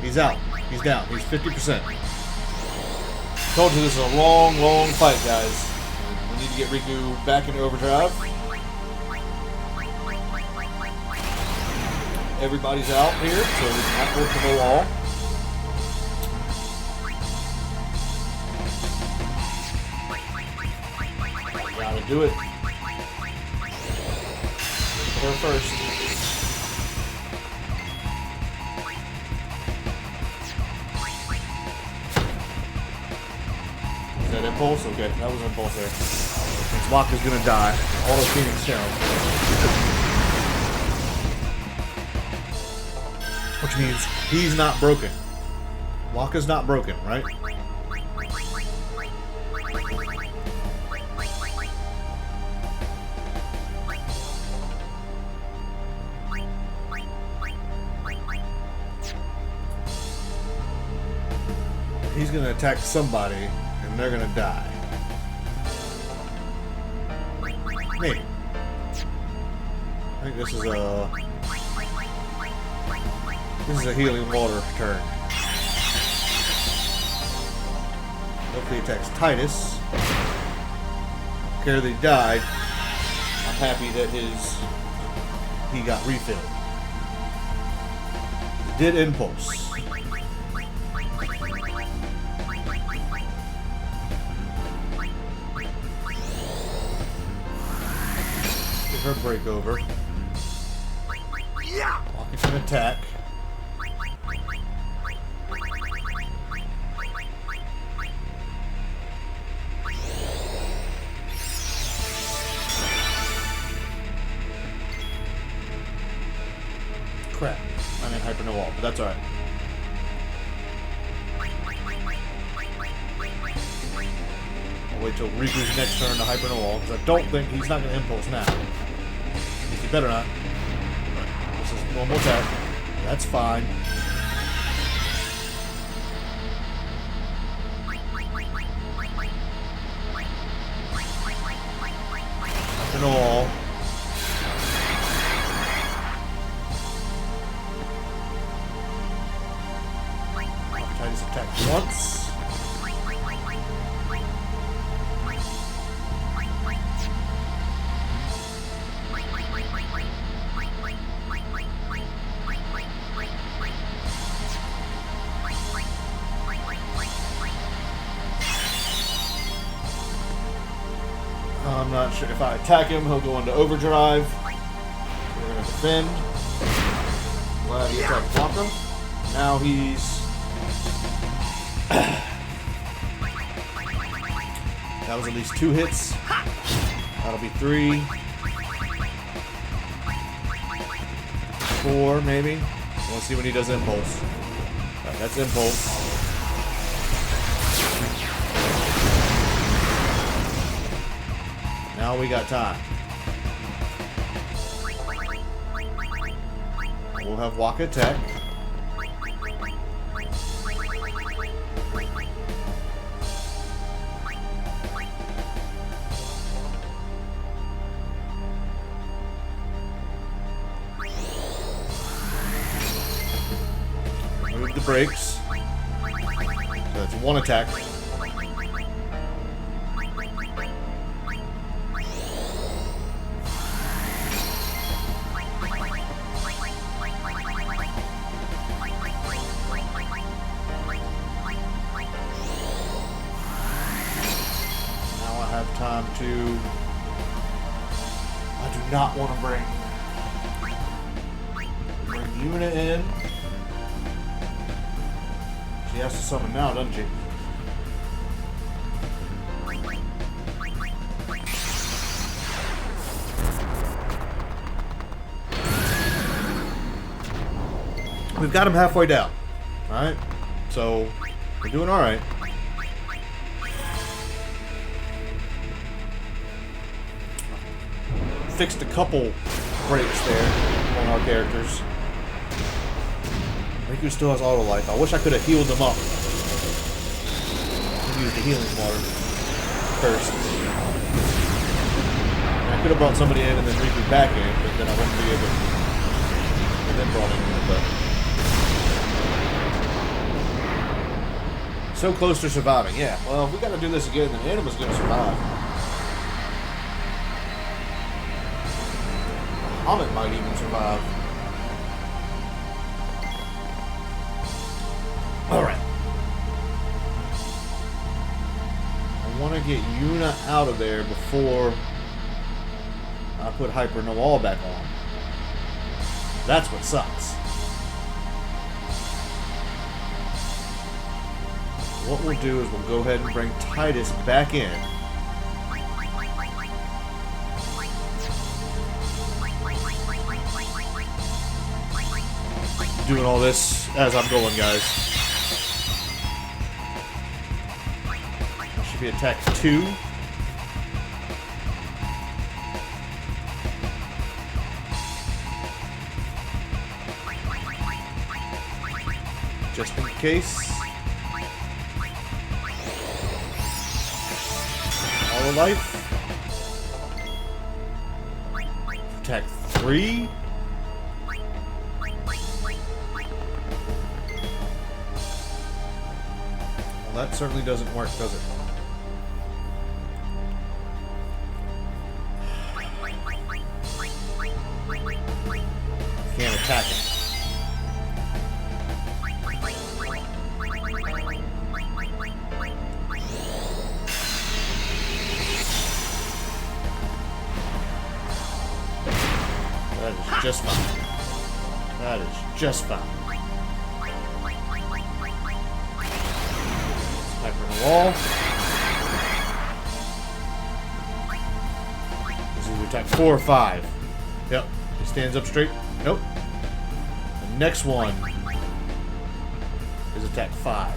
He's out. He's down. He's 50%. Told you this is a long, long fight, guys. We need to get Riku back into overdrive. Everybody's out here, so we can not go to the wall. Gotta do it. Her first. Is that impulse? Okay, that was impulse there. Since Waka's gonna die. Auto Phoenix down. Which means he's not broken. Waka's not broken, right? He's gonna attack somebody, and they're gonna die. Maybe. I think this is a healing water turn. Hopefully he attacks Titus. Care that he died. I'm happy that he got refilled. Did impulse. Her break over. Walking to an attack. Crap. I'm in hyper no wall, but that's alright. I'll wait till Riku's next turn to hyper no wall, because I don't think he's not going to impulse now. better not. This is normal attack. That's fine. Nothing at all. Titus attack once. I'm not sure if I attack him, he'll go into overdrive. We're gonna defend. Glad he attacked Blanca. Now he's. That was at least 2 hits. That'll be 3. 4, maybe. Let's see when he does impulse. Alright, that's impulse. Now we got time. We'll have Waka attack. Move the brakes. So that's 1 attack. Time to. I do not want to bring Yuna in. She has to summon now, doesn't she? We've got him halfway down. Alright? So, we're doing alright. Fixed a couple breaks there on our characters. Riku still has auto life. I wish I could have healed him up. Use the healing water first. I could have brought somebody in and then Riku back in, but then I wouldn't be able to. And then brought him in, but so close to surviving. Yeah. Well, if we got to do this again, then Anima's going to survive. Bahamut might even survive. Alright. I want to get Yuna out of there before I put Hyper Noel back on. That's what sucks. What we'll do is we'll go ahead and bring Titus back in. Doing all this as I'm going, guys. Should be attack 2. Just in case. All the life. Attack 3. That certainly doesn't work, does it? Can't attack him. That is just fine. That is just fine. Wall. This is attack 4 or 5. Yep. He stands up straight. Nope. The next one is attack 5.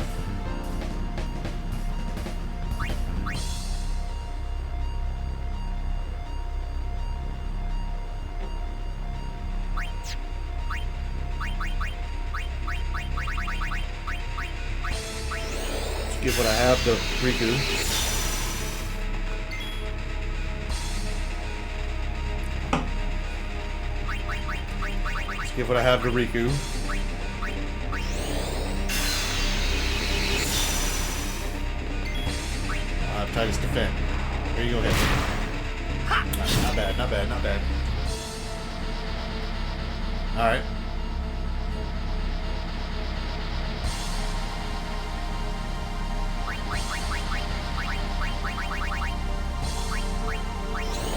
give what I have to Riku. Let's give what I have to Riku. I have Titus defend. Here you go, hit. Not bad, not bad, not bad. Alright.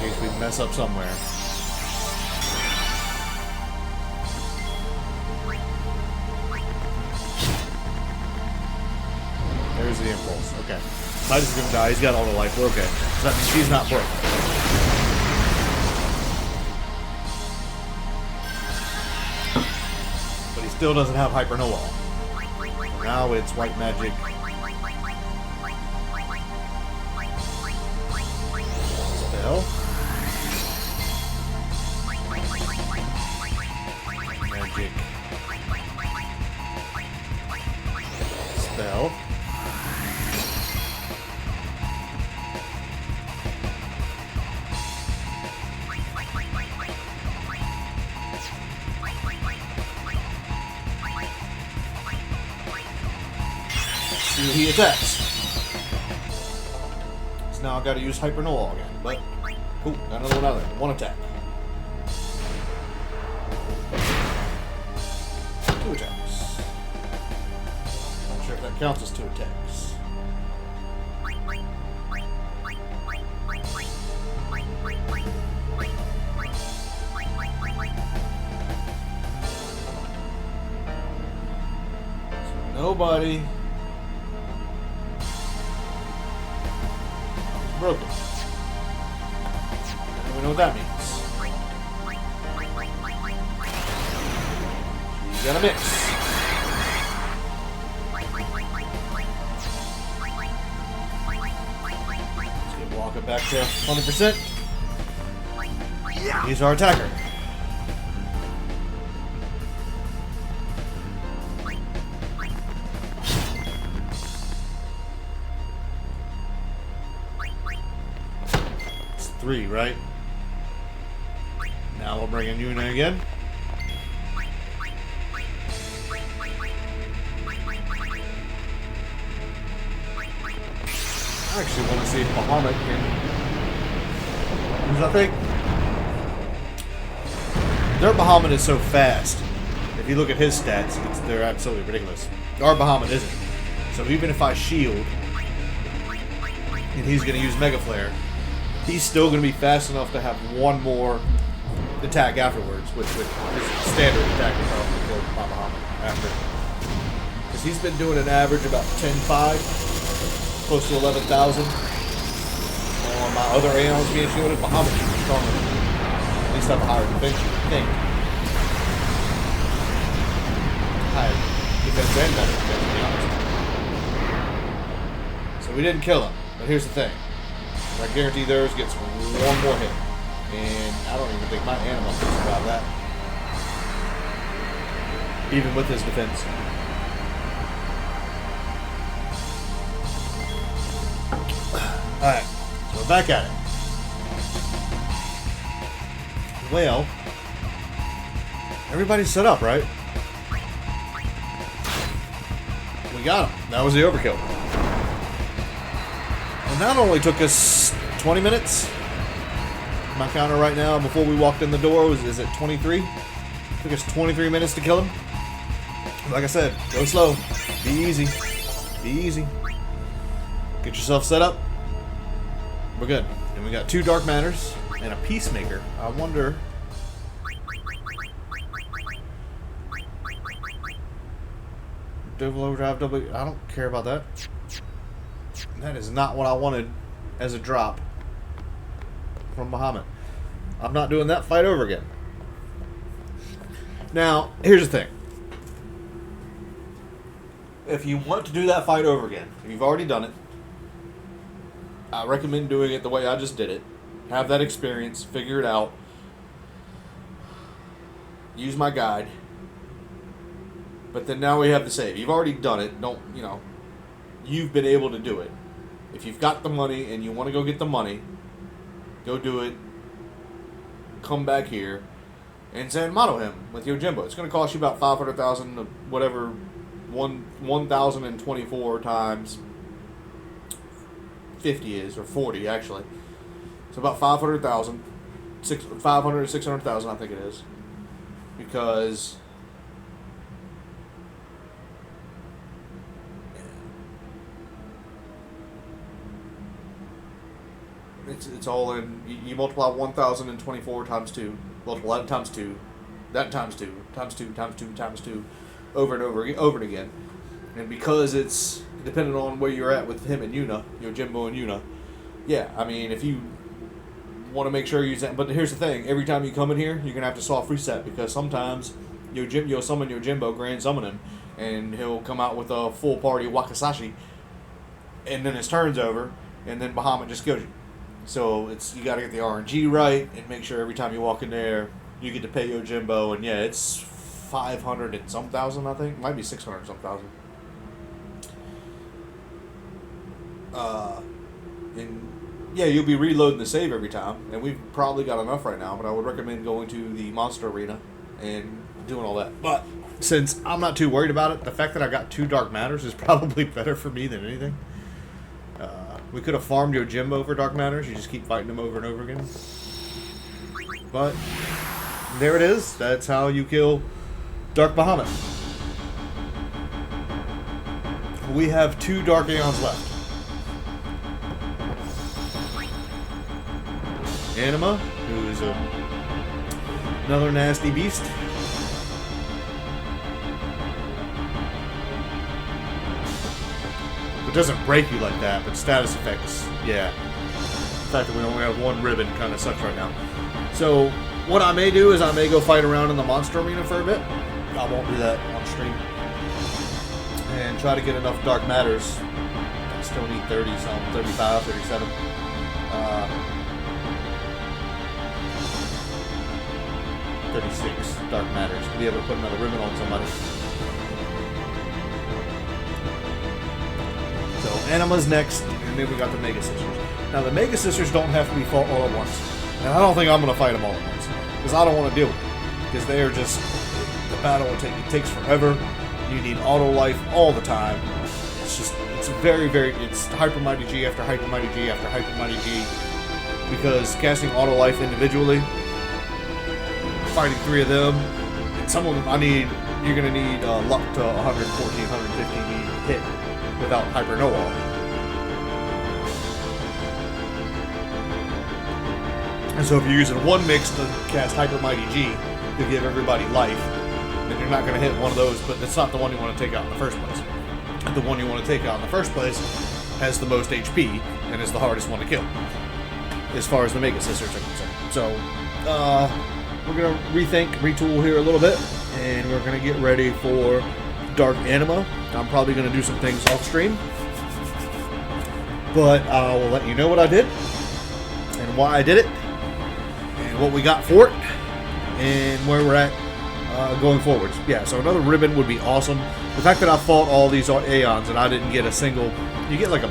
In case we mess up somewhere. There's the impulse. Okay. Titus is gonna die. He's got all the life. We're okay. So that means he's not broke. But he still doesn't have Hyper No Wall. Now it's white magic. Spell. Magic. Spell. He attacks. So now I've got to use Hyper No Wall again. But, cool, got another one out of there. One attack. 2 attacks. Not sure if that counts as 2 attacks. So nobody broken. And we know what that means. You gotta mix. Let's get Walker back to 100%. He's our attacker. It's 3, right? Now we'll bring in Yuna again. I actually want to see if Bahamut can... Because I think their Bahamut is so fast. If you look at his stats, they're absolutely ridiculous. Our Bahamut isn't. So even if I shield, and he's going to use Mega Flare, he's still going to be fast enough to have one more attack afterwards, which his standard attack will probably kill my Bahamut after. Because he's been doing an average about 10-5. Close to 11,000. On my other Aeons being shielded, Bahamut should be stronger. At least have a higher defense, you would think. Higher defense and better defense, to be honest. So we didn't kill him, but here's the thing. I guarantee theirs gets one more hit. And I don't even think my Anima can survive that. Even with his defense. Alright, so we're back at it. Well, everybody's set up, right? We got him. That was the overkill. And that only took us 20 minutes. My counter right now, before we walked in the door, is at 23. Took us 23 minutes to kill him. Like I said, go slow. Be easy. Be easy. Get yourself set up. We're good. And we got 2 Dark Matters and a Peacemaker. I wonder... Double Overdrive, double... I don't care about that. That is not what I wanted as a drop from Bahamut. I'm not doing that fight over again. Now, here's the thing. If you want to do that fight over again, if you've already done it, I recommend doing it the way I just did it. Have that experience, figure it out. Use my guide. But then now we have the save. You've already done it. Don't, you've been able to do it. If you've got the money and you want to go get the money, go do it. Come back here and San Mano him with Yojimbo. It's going to cost you about 500,000, whatever, 1,024 times 50 is, or 40 actually. So about 500,000, 500 to 600,000, I think it is, because it's all in. You multiply 1,024 times 2, multiply that times 2, that times 2, times 2, times 2, times 2, over and over and again. And because it's depending on where you're at with him and Yuna, Yojimbo and Yuna, yeah, I mean, if you want to make sure you use that. But here's the thing, every time you come in here, you're going to have to soft reset, because sometimes you'll summon Yojimbo, grand summon him, and he'll come out with a full party Wakasashi, and then his turn's over, and then Bahamut just kills you. So you got to get the RNG right, and make sure every time you walk in there, you get to pay Yojimbo, and yeah, it's 500 and some thousand, I think. It might be 600 and some thousand. And yeah, you'll be reloading the save every time, and we've probably got enough right now, but I would recommend going to the monster arena and doing all that. But since I'm not too worried about it, the fact that I got 2 Dark Matters is probably better for me than anything. We could have farmed Yojimbo for Dark Matters. You just keep fighting him over and over again. But there it is. That's how you kill Dark Bahamut. We have 2 Dark Aeons left. Anima, who is another nasty beast. It doesn't break you like that, but status effects, yeah. The fact that we only have 1 ribbon kind of sucks right now. So, what I may do is I may go fight around in the monster arena for a bit. I won't do that on stream. And try to get enough Dark Matters. I still need 30 some, 35, 37. 36 Dark Matters to be able to put another ribbon on somebody. So Anima's next, and then we got the Mega Sisters. Now the Mega Sisters don't have to be fought all at once, and I don't think I'm going to fight them all at once, because I don't want to deal with it, because they are just, the battle it takes forever. You need auto life all the time. It's very, it's Hyper Mighty G after Hyper Mighty G after Hyper Mighty G, because casting auto life individually, fighting 3 of them, and some of them you're going to need luck to 114, 115 hit without Hyper Noah. And so if you're using 1 mix to cast Hyper Mighty G to give everybody life, then you're not going to hit one of those, but it's not the one you want to take out in the first place. The one you want to take out in the first place has the most HP and is the hardest one to kill, as far as the Mega Sisters are concerned. So, we're going to retool here a little bit, and we're going to get ready for Dark Anima. I'm probably going to do some things off stream, but I will let you know what I did and why I did it and what we got for it and where we're at going forwards. Yeah, so another ribbon would be awesome. The fact that I fought all these Aeons and I didn't get a single, you get like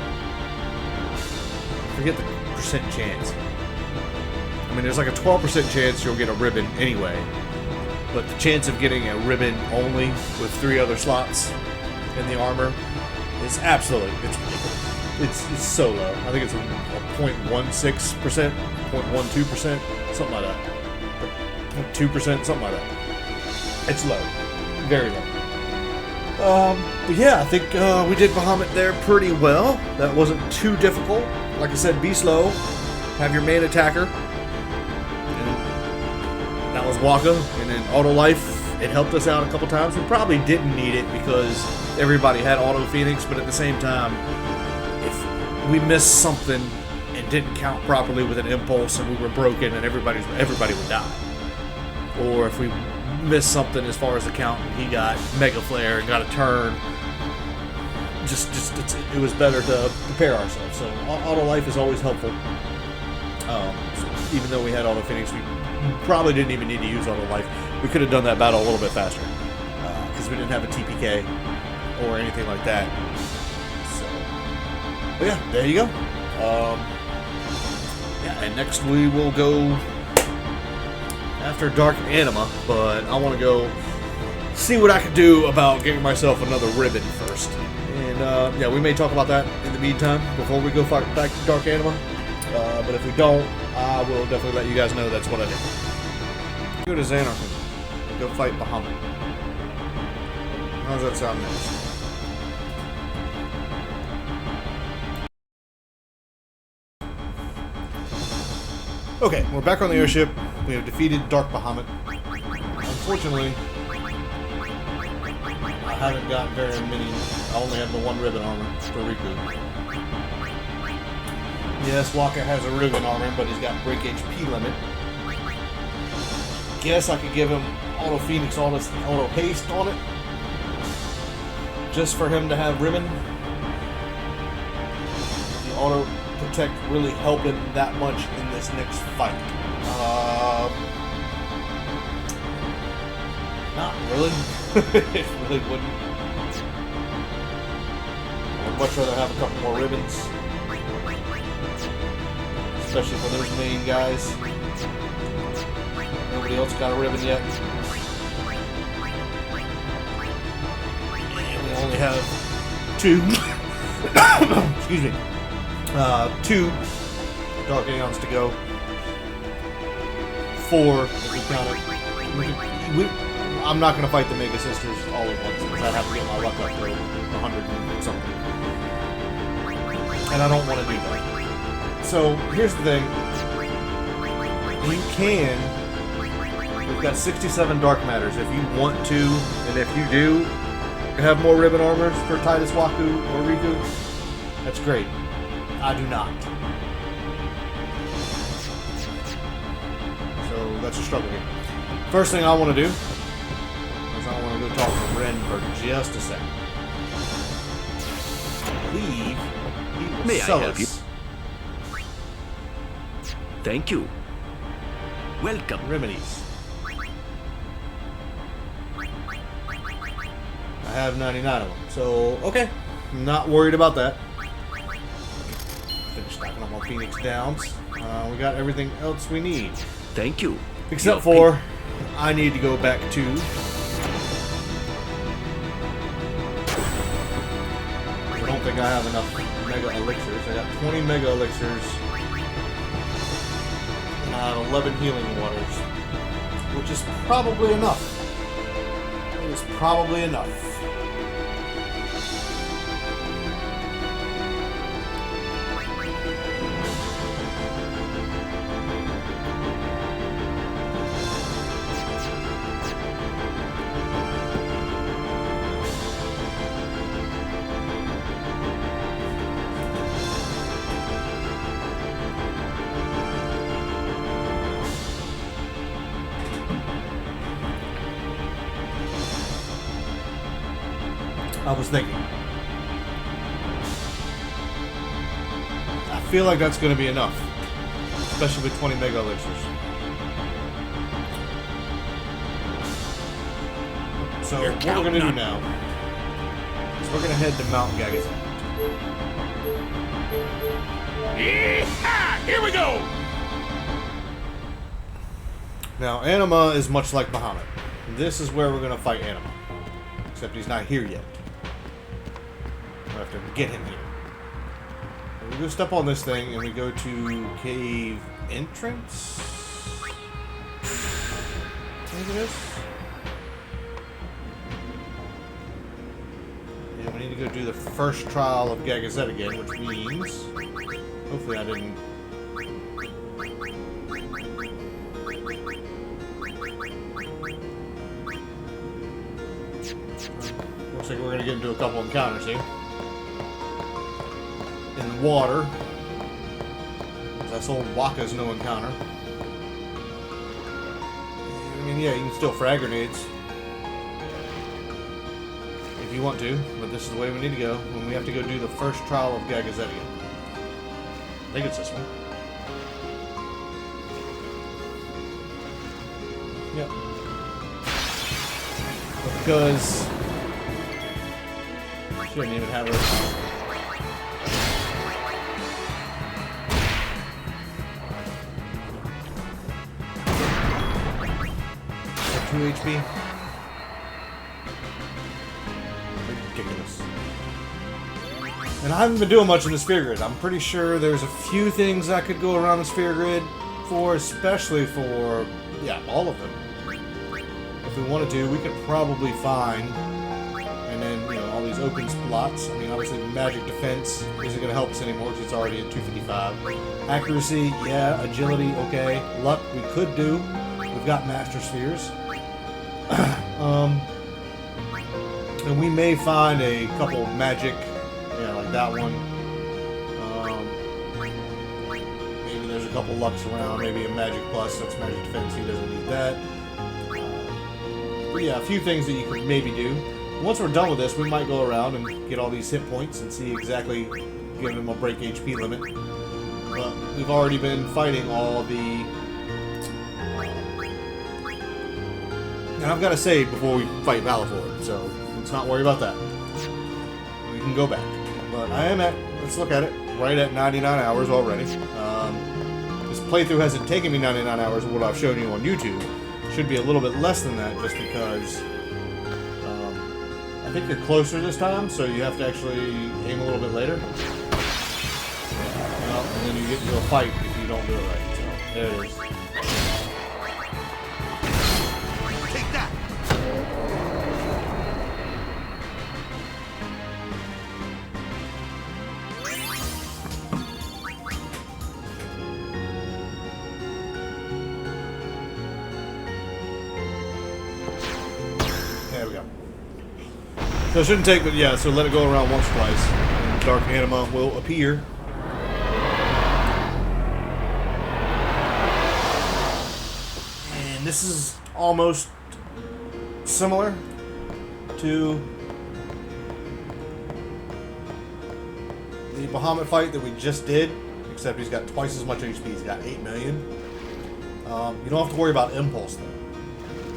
forget the percent chance. I mean, there's like a 12% chance you'll get a ribbon anyway, but the chance of getting a ribbon only with 3 other slots in the armor is absolutely, it's so low. I think it's a 0.16%, 0.12%, something like that. 2%, something like that. It's low. Very low. But yeah, I think we did Bahamut there pretty well. That wasn't too difficult. Like I said, be slow. Have your main attacker. And that was Waka. And then Auto Life, it helped us out a couple times. We probably didn't need it because everybody had Auto Phoenix, but at the same time, if we missed something and didn't count properly with an impulse and we were broken and everybody would die. Or if we missed something as far as the count and he got Mega Flare and got a turn, it was better to prepare ourselves. So Auto Life is always helpful. So even though we had Auto Phoenix, we probably didn't even need to use Auto Life. We could have done that battle a little bit faster because we didn't have a TPK or anything like that. So But yeah, there you go. Yeah, and next we will go after Dark Anima, but I want to go see what I can do about getting myself another ribbon first. And yeah, we may talk about that in the meantime before we go fight back to Dark Anima. But if we don't, I will definitely let you guys know that's what I did. Go to Xanarchy. Go fight Bahamut. How does that sound next? Okay, we're back on the airship. We have defeated Dark Bahamut. Unfortunately, I haven't gotten very many. I only have the one ribbon armor for Riku. Yes, Waka has a ribbon armor, but he's got break HP limit. Guess I could give him Auto Phoenix, Auto Haste on it. Just for him to have ribbon. The Auto Protect really help him that much in this next fight. Not really. It really wouldn't. I would much rather have a couple more ribbons. Especially for those main guys. Nobody else got a ribbon yet. And we only have 2. Excuse me. 2 Dark Aeons to go. 4 if we count it. I'm not going to fight the Mega Sisters all at once because I'd have to get my luck up to 100 and something. And I don't want to do that. So, here's the thing. You can... We've got 67 Dark Matters. If you want to, and if you do have more ribbon armors for Titus, Waku, or Riku, that's great. I do not. So, that's a struggle here. First thing I want to do is I want to go talk to Ren for just a second. I believe he will May sell I help us. you? Thank you. Welcome. Remedies. I have 99 of them, so okay. I'm not worried about that. Finish stacking up my Phoenix Downs. We got everything else we need. Thank you. Except for, I need to go back to... I don't think I have enough Mega Elixirs. I got 20 Mega Elixirs. And I have 11 Healing Waters. Which is probably enough. It is probably enough. I was thinking. I feel like that's going to be enough. Especially with 20 Mega Elixirs. So, what we're going to do now is we're going to head to Mount Gagazet. Yeah! Here we go! Now, Anima is much like Bahamut. This is where we're going to fight Anima. Except he's not here yet. We have to get him here. We go step on this thing and we go to cave entrance. I think it is. And we need to go do the first trial of Gagazet again, which means hopefully I didn't. Looks like we're going to get into a couple encounters here. In the water. That's old Waka's no encounter. I mean, yeah, you can still frag grenades. If you want to, but this is the way we need to go. When we have to go do the first trial of Gagazet again. I think it's this one. Yep. Because... Shouldn't even have her. 2 HP. Ridiculous. And I haven't been doing much in the sphere grid. I'm pretty sure there's a few things I could go around the sphere grid for, especially for, yeah, all of them. If we wanted to, we could probably find, and then, you know, all these open spots. I mean, obviously, magic defense isn't going to help us anymore because it's already at 255. Accuracy, yeah. Agility, okay. Luck, we could do. We've got master spheres. And we may find a couple magic, yeah, like that one. Maybe there's a couple lucks around. Maybe a magic plus. That's magic defense. He doesn't need that. But yeah, a few things that you could maybe do. Once we're done with this, we might go around and get all these hit points and see exactly, give him a break HP limit. But we've already been fighting all the... and I've got to save before we fight Valaford, so let's not worry about that. We can go back. But I am at, let's look at it, right at 99 hours already. This playthrough hasn't taken me 99 hours of what I've shown you on YouTube. Should be a little bit less than that just because I think you're closer this time, so you have to actually aim a little bit later. Well, and then you get into a fight if you don't do it right. So there it is. Take that! There we go. So it shouldn't take, but yeah, so let it go around once or twice. And Dark Anima will appear. And this is almost similar to the Bahamut fight that we just did, except he's got twice as much HP. He's got 8 million. You don't have to worry about impulse, though.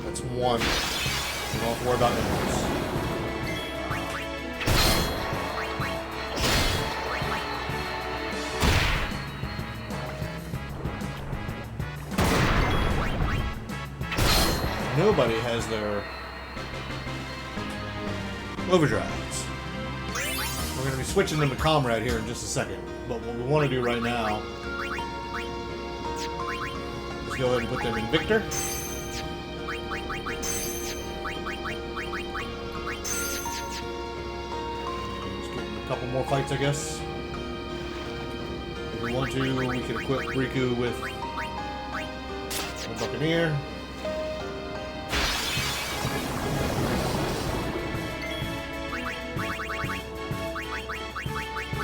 That's one. You don't have to worry about impulse. Nobody has their overdrives. We're going to be switching them to Comrade here in just a second. But what we want to do right now is go ahead and put them in Victor. A couple more fights, I guess. If we want to, we can equip Riku with the Buccaneer.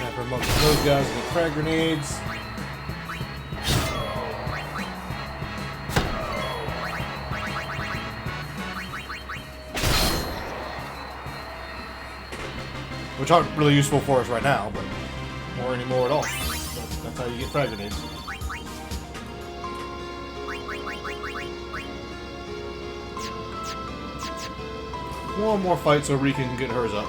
After amongst those guys, we get frag grenades. Which aren't really useful for us right now, but or anymore at all. So that's how you get frag grenades. One more fight so Rika can get hers up.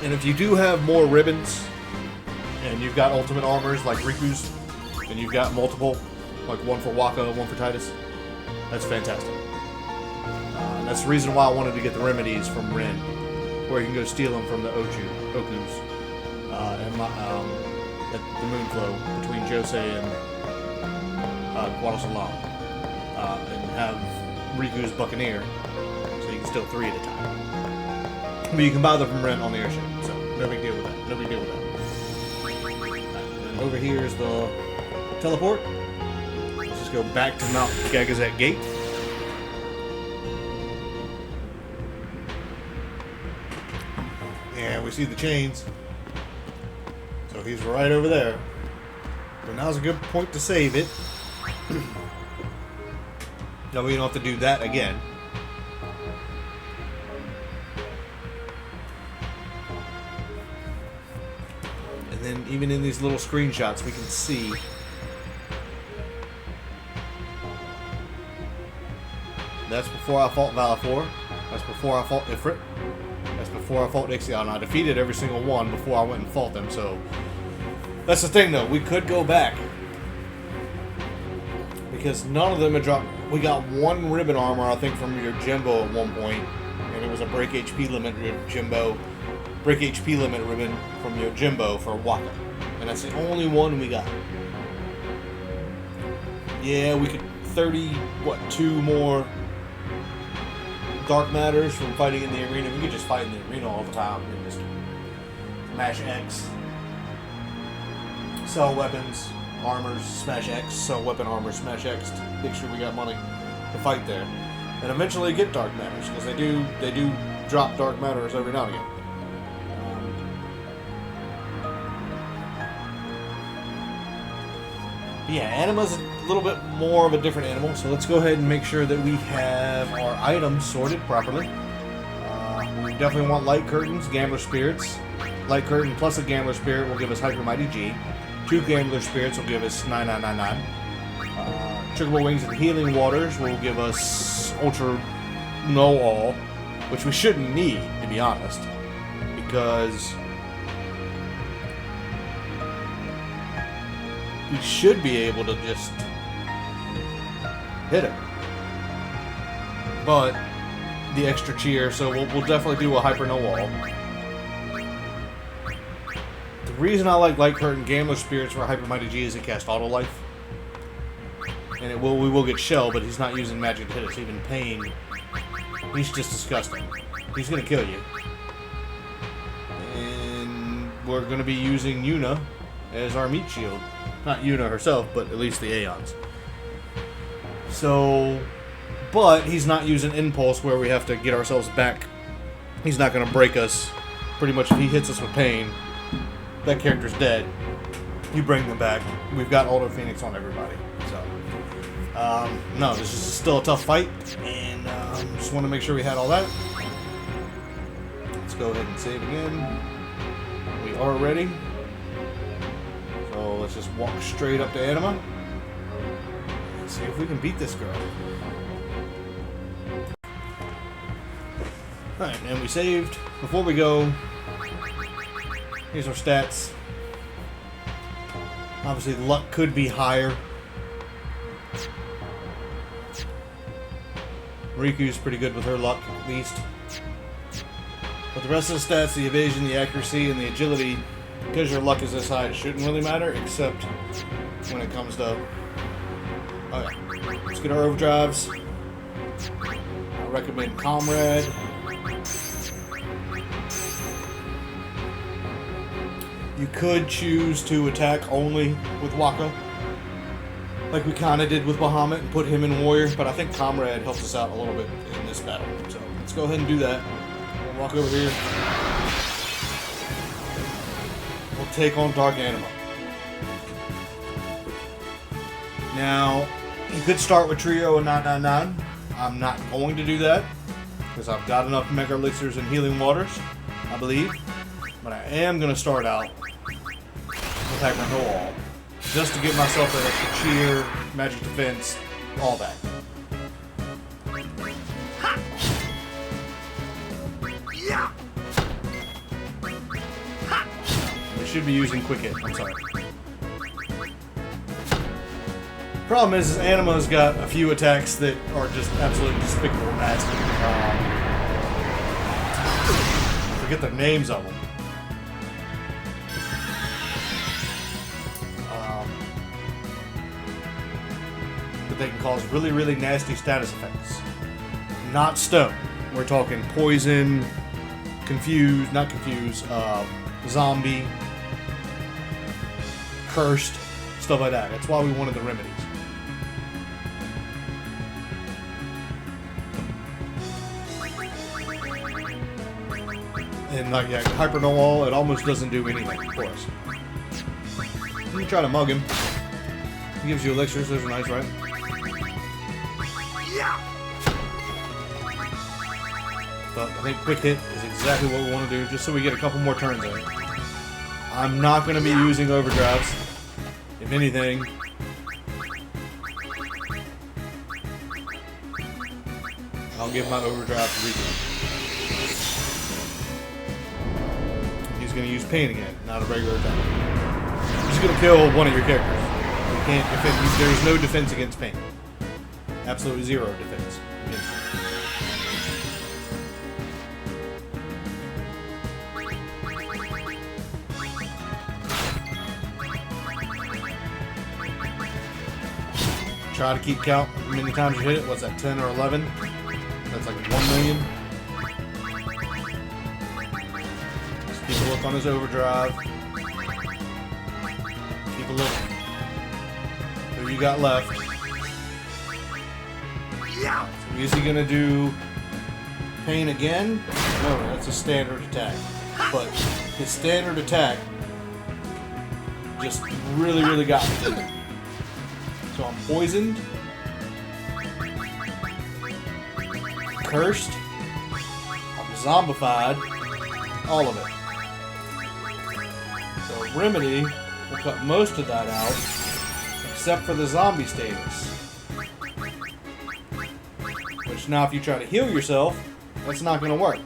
And if you do have more ribbons, and you've got ultimate armors like Riku's, and you've got multiple, like one for Waka, one for Titus, that's fantastic. That's the reason why I wanted to get the remedies from Rin, where you can go steal them from the Okus, at the Moonflow between Josei and Guadalsalam, and have Riku's Buccaneer, so you can steal 3 at a time. But you can buy them from Rin on the airship, so no big deal with that. No big deal with that. And over here is the teleport. Let's just go back to Mount Gagazet Gate. And we see the chains. So he's right over there. So now's a good point to save it. Now we don't have to do that again. And then even in these little screenshots we can see that's before I fought Valafort. That's before I fought Ifrit. That's before I fought Ixion. I defeated every single one before I went and fought them, so... That's the thing, though. We could go back. Because none of them had dropped... We got one ribbon armor, I think, from Yojimbo at one point. And it was a break HP limit Yojimbo. Break HP limit ribbon from Yojimbo for Waka. And that's the only one we got. Yeah, we could... 2 more dark matters from fighting in the arena. We could just fight in the arena all the time and just smash X. Sell weapons, armors, smash X. Sell weapon, armor, smash X to make sure we got money to fight there. And eventually get dark matters, because they do drop dark matters every now and again. Yeah, Anima's a little bit more of a different animal, so let's go ahead and make sure that we have our items sorted properly. We definitely want light curtains, gambler spirits. Light curtain plus a gambler spirit will give us Hyper Mighty G. 2 gambler spirits will give us 9999. Trickable wings and healing waters will give us Ultra No All, which we shouldn't need, to be honest, because we should be able to just hit him. But the extra cheer, so we'll definitely do a Hyper No Wall. The reason I like Light Curtain Gambler Spirits for Hyper Mighty G is it casts Auto Life. And we will get Shell, but he's not using magic to hit us. Even Pain, he's just disgusting. He's gonna kill you. And we're gonna be using Yuna as our meat shield. Not Yuna herself, but at least the Aeons. So, but he's not using Impulse where we have to get ourselves back. He's not going to break us. Pretty much if he hits us with Pain, that character's dead. You bring them back. We've got Aldo Phoenix on everybody. So, no, this is still a tough fight. And just want to make sure we had all that. Let's go ahead and save again. We are ready. So let's just walk straight up to Anima and see if we can beat this girl. Alright, and we saved. Before we go, here's our stats. Obviously, luck could be higher. Riku's pretty good with her luck, at least. But the rest of the stats, the evasion, the accuracy, and the agility, because your luck is this high, it shouldn't really matter, except when it comes to... Okay, let's get our overdrives. I recommend Comrade. You could choose to attack only with Waka, like we kind of did with Bahamut, and put him in Warrior, but I think Comrade helps us out a little bit in this battle. So let's go ahead and do that. We'll walk over here. We'll take on Dark Anima. Now, you could start with Trio and 999. I'm not going to do that, because I've got enough Mega Elixirs and Healing Waters, I believe. But I am going to start out with Hyper No All, just to give myself that extra cheer, magic defense, all that. We should be using Quick Hit, I'm sorry. Problem is Anima's got a few attacks that are just absolutely despicable and nasty. I forget the names of them. But they can cause really, really nasty status effects. Not stone. We're talking poison, not confuse, zombie, cursed, stuff like that. That's why we wanted the remedies. And like, yeah, Hyper No All, it almost doesn't do anything for us. You try to mug him. He gives you elixirs, those are nice, right? But I think Quick Hit is exactly what we want to do, just so we get a couple more turns in. I'm not going to be using overdrives. If anything, I'll give my overdrive to Rico. He's going to use pain again, not a regular attack. He's going to kill one of your characters. You can't defend. There's no defense against pain. Absolutely zero defense against pain. Try to keep count how many times you hit it. What's that, 10 or 11? That's like 1 million. Just keep a look on his overdrive. Keep a look. Who you got left? So is he gonna do pain again? No, that's a standard attack. But his standard attack just really got me. So I'm poisoned, cursed, I'm zombified, all of it. So Remedy will cut most of that out, except for the zombie status. Which now if you try to heal yourself, that's not going to work.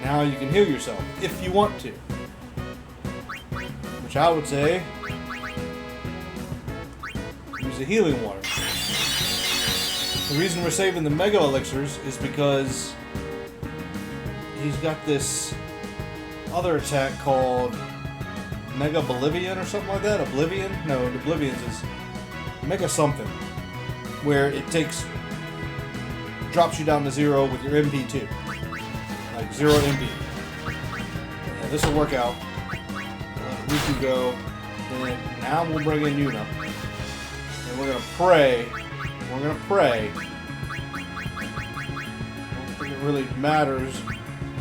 Now you can heal yourself, if you want to. Which I would say, use the healing water. The reason we're saving the Mega Elixirs is because he's got this other attack called Mega Bolivian or something like that. Oblivion? No, Oblivion's is Mega something. Where it drops you down to 0 with your MP too. Like 0 MP. Yeah, this will work out. Riku go, and now we'll bring in Yuna. And we're gonna pray. We're gonna pray. I don't think it really matters.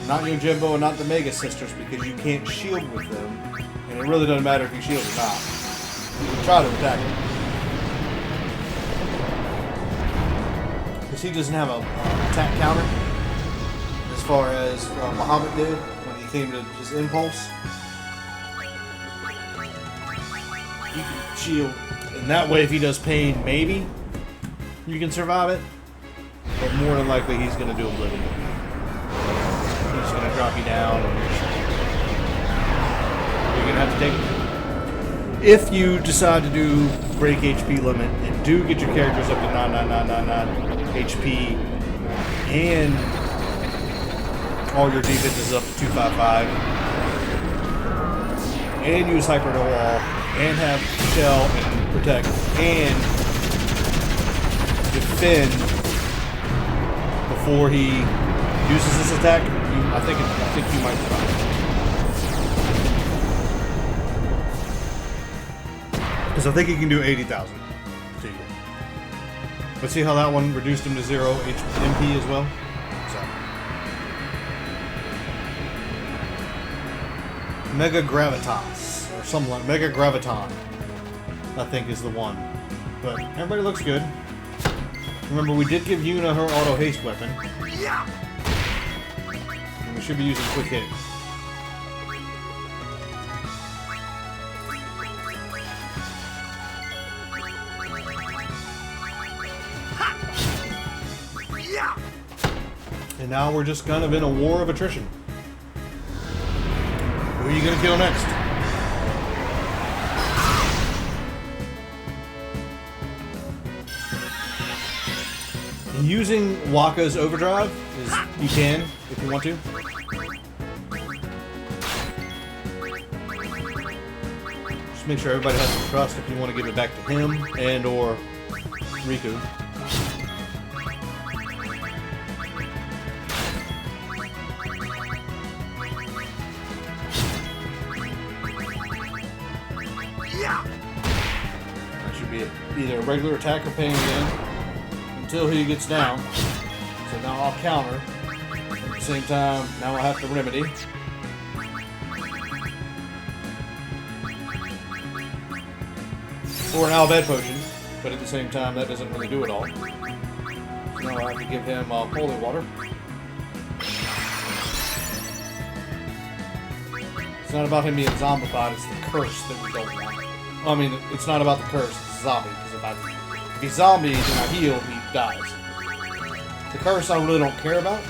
Not Yojimbo and not the Mega Sisters because you can't shield with them. And it really doesn't matter if you shield or not. You can try to attack him. Because he doesn't have a attack counter. As far as Bahamut did when he came to his impulse. You can shield, and that way if he does pain, maybe you can survive it, but more than likely he's going to do Oblivion. He's going to drop you down, and you're going to have to take it. If you decide to do break HP limit and do get your characters up to 99999 HP, and all your defenses up to 255, and use Hyper No Wall, and have Shell and Protect, and defend before he uses this attack, I think you might survive. Because I think he can do 80,000 to you. But see how that one reduced him to 0 MP as well? So. Mega Gravitas. Something like Mega Graviton, I think is the one. But everybody looks good. Remember, we did give Yuna her auto haste weapon. And we should be using quick hit. And now we're just kind of in a war of attrition. Who are you going to kill next? Using Wakka's overdrive is you can if you want to. Just make sure everybody has some trust if you want to give it back to him and or Riku. That should be it. Either a regular attack or pain again. Until he gets down. So now I'll counter. At the same time, now I have to remedy. Or an Alved potion, but at the same time that doesn't really do it all. So now I have to give him holy water. It's not about him being zombified, it's the curse that we don't want. I mean, it's not about the curse, it's a zombie. Because if he's zombie and I heal, he dies. The curse I really don't care about.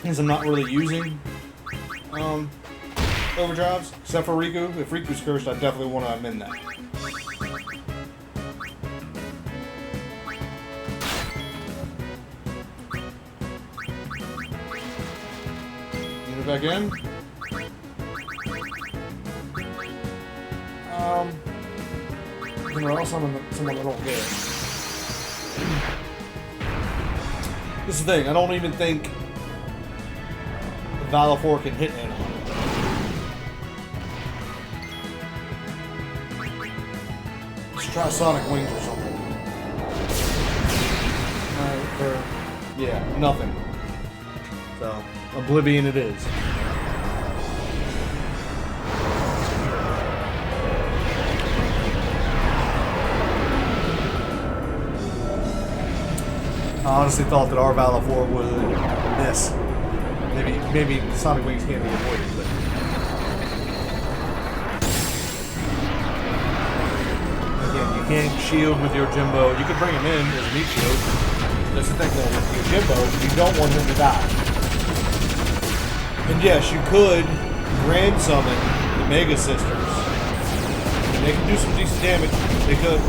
Because I'm not really using overdrives, except for Riku. If Riku's cursed, I definitely want to amend that. Get it back in. Or else someone I don't get. This is the thing, I don't even think Valifor can hit Anima. Let's try Sonic Wings or something. Yeah, nothing. So, Oblivion it is. I honestly thought that our Valifor would miss. Maybe Sonic Wings can't be avoided, but... Again, you can't shield with Yojimbo. You can bring him in as a meat shield. That's the thing though, with Yojimbo, you don't want him to die. And yes, you could Grand Summon the Mega Sisters. And they can do some decent damage. They could.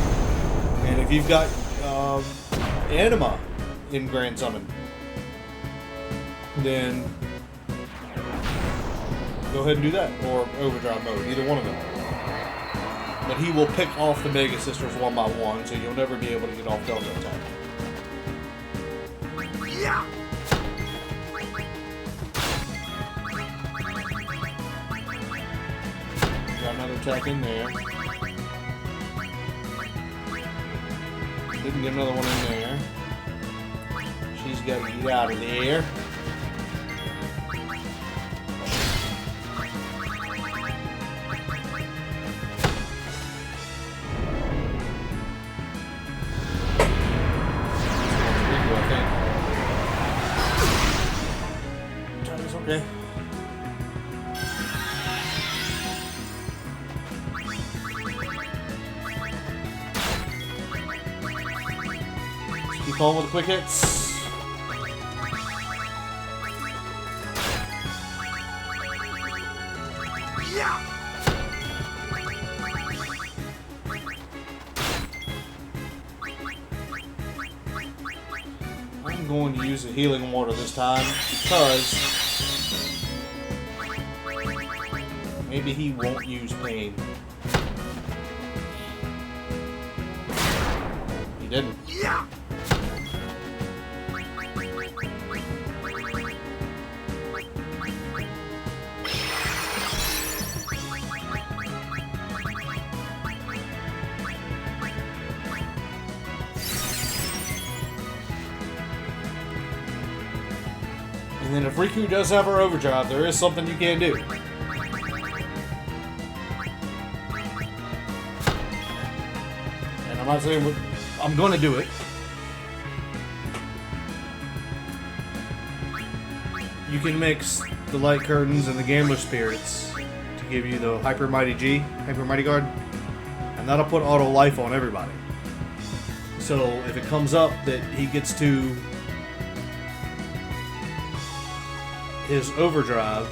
And if you've got Anima in Grand Summon, then go ahead and do that, or Overdrive mode, either one of them. But he will pick off the Mega Sisters one by one, so you'll never be able to get off Delta attack. Yeah. Got another attack in there. Didn't get another one in there. She's got to get out of there. Okay. Just keep on with the quick hits. Yeah. I'm going to use the healing water this time because maybe he won't use pain. He didn't. Yeah. And then if Riku does have her overdrive, there is something you can do. And I'm not saying I'm going to do it. You can mix the light curtains and the gambler spirits to give you the Hyper Mighty G, Hyper Mighty Guard, and that'll put auto life on everybody. So if it comes up that he gets to his overdrive,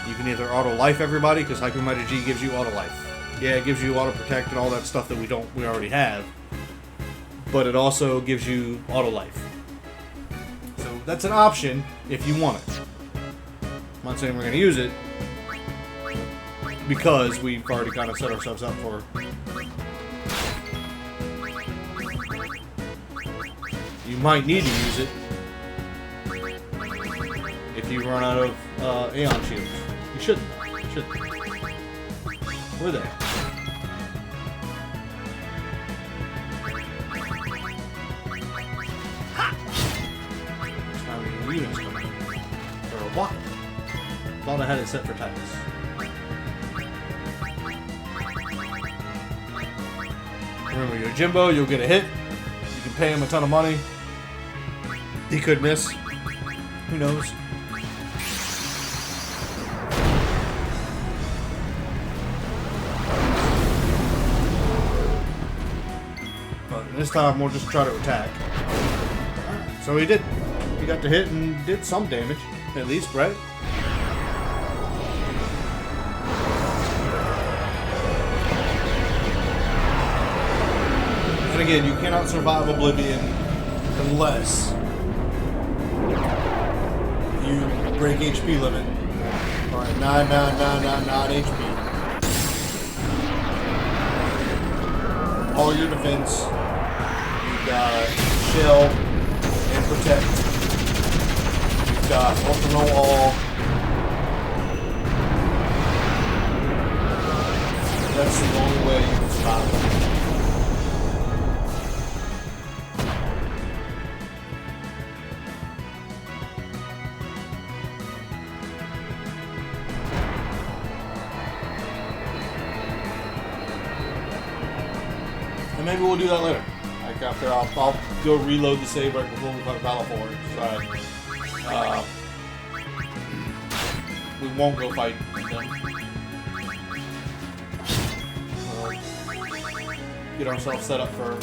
you can either auto life everybody, because Hyper Mighty G gives you auto life. Yeah, it gives you auto protect and all that stuff that we already have, but it also gives you auto life. So that's an option if you want it. I'm not saying we're going to use it because we've already kind of set ourselves up for. You might need to use it if you run out of Aeon shields. You shouldn't. You shouldn't. We're there. It's not even units coming. Or a block. Thought I had it set for Titus. Remember, Yojimbo, you'll get a hit. You can pay him a ton of money. He could miss. Who knows? And this time we'll just try to attack. So he did. He got to hit and did some damage, at least, right? And again, you cannot survive Oblivion unless you break HP limit. Alright, 9 HP. All your defense. You've got Shell and Protect. You've got Ultimate All. That's the only way you can survive. And maybe we'll do that later. Like after I'll go reload the save right before we fight Battle for it. We won't go fight them. Get ourselves set up for.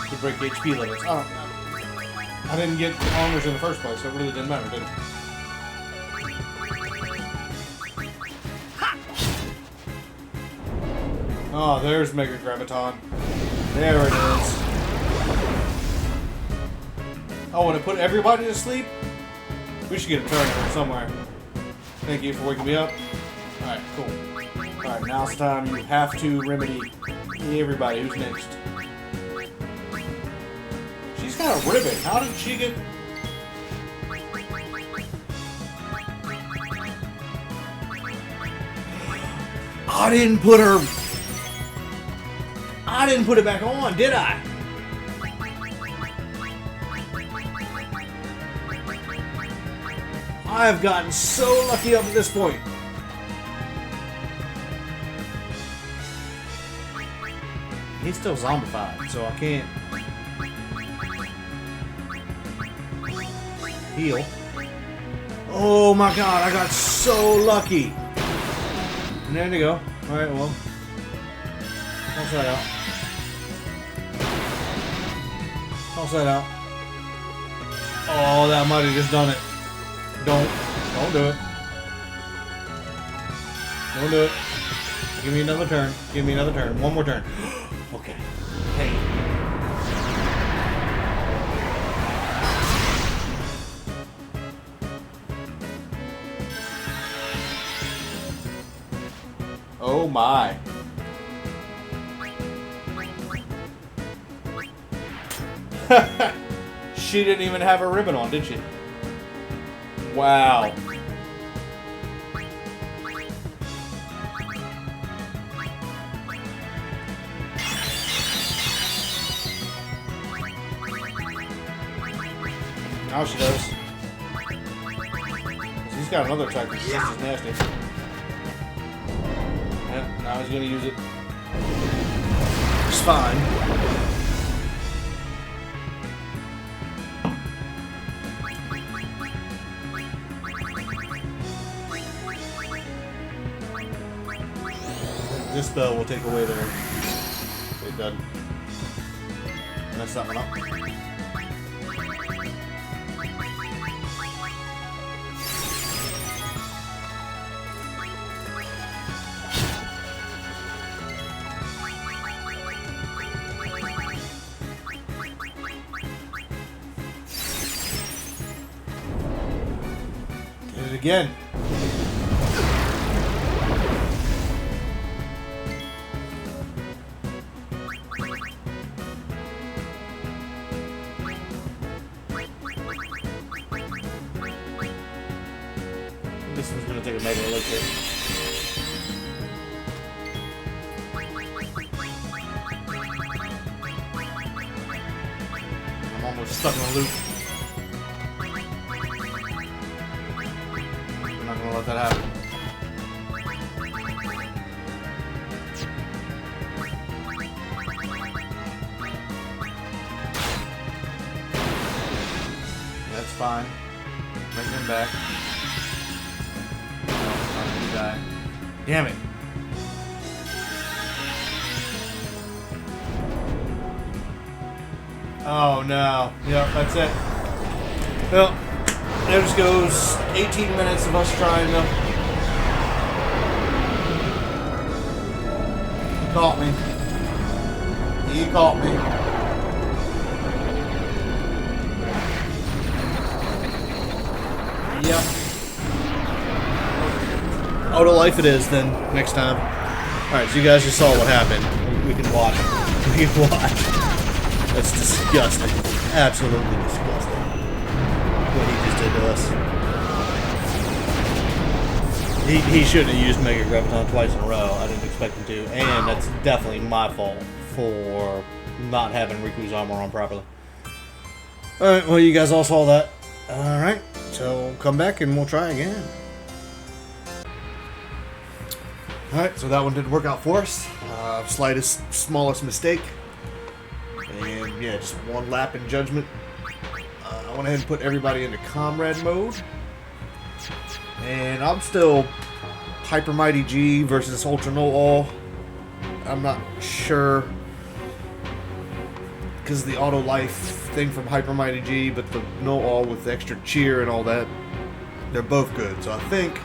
To break HP limits. Oh, I didn't get honors in the first place, so it really didn't matter, did it? Oh, there's Mega Graviton. There it is. Oh, and it put everybody to sleep? We should get a turn here somewhere. Thank you for waking me up. Alright, cool. Alright, now it's time you have to remedy everybody. Who's next? She's got a ribbon. How did she get... I didn't put her... I didn't put it back on, did I? I've gotten so lucky up to this point. He's still zombified, so I can't heal. Oh my god, I got so lucky. And there you go. Alright, well. Toss that out. Toss that out. Oh, that might have just done it. Don't do it. Don't do it. Give me another turn. Give me another turn. One more turn. Okay. Hey. Oh my. She didn't even have a ribbon on, did she? Wow. Now she does. He's got another attack that's just as nasty. Yeah, now he's gonna use it. It's fine. This spell will take away their... It doesn't. Mess that one up. Did it again. This one's gonna take a mega elixir. I'm almost stuck in a loop. I'm not gonna let that happen. fine. Bring him back. No, he died. Damn it. Oh no. Yep, that's it. Well, there just goes 18 minutes of us trying to... He caught me. He caught me. Yep. Auto life it is then, next time. Alright, so you guys just saw what happened. We can watch. We can watch. That's disgusting. Absolutely disgusting. What he just did to us. He shouldn't have used Mega Graviton twice in a row. I didn't expect him to. And that's definitely my fault for not having Riku's armor on properly. Alright, well you guys all saw that. Alright, so come back and we'll try again. Alright, so that one didn't work out for us. Smallest mistake. And yeah, just one lap in judgment. I went ahead and put everybody into comrade mode. And I'm still Hyper Mighty G versus Ultra No All. I'm not sure because of the auto life thing from Hyper Mighty G, but the No All with the extra cheer and all that, they're both good. So I think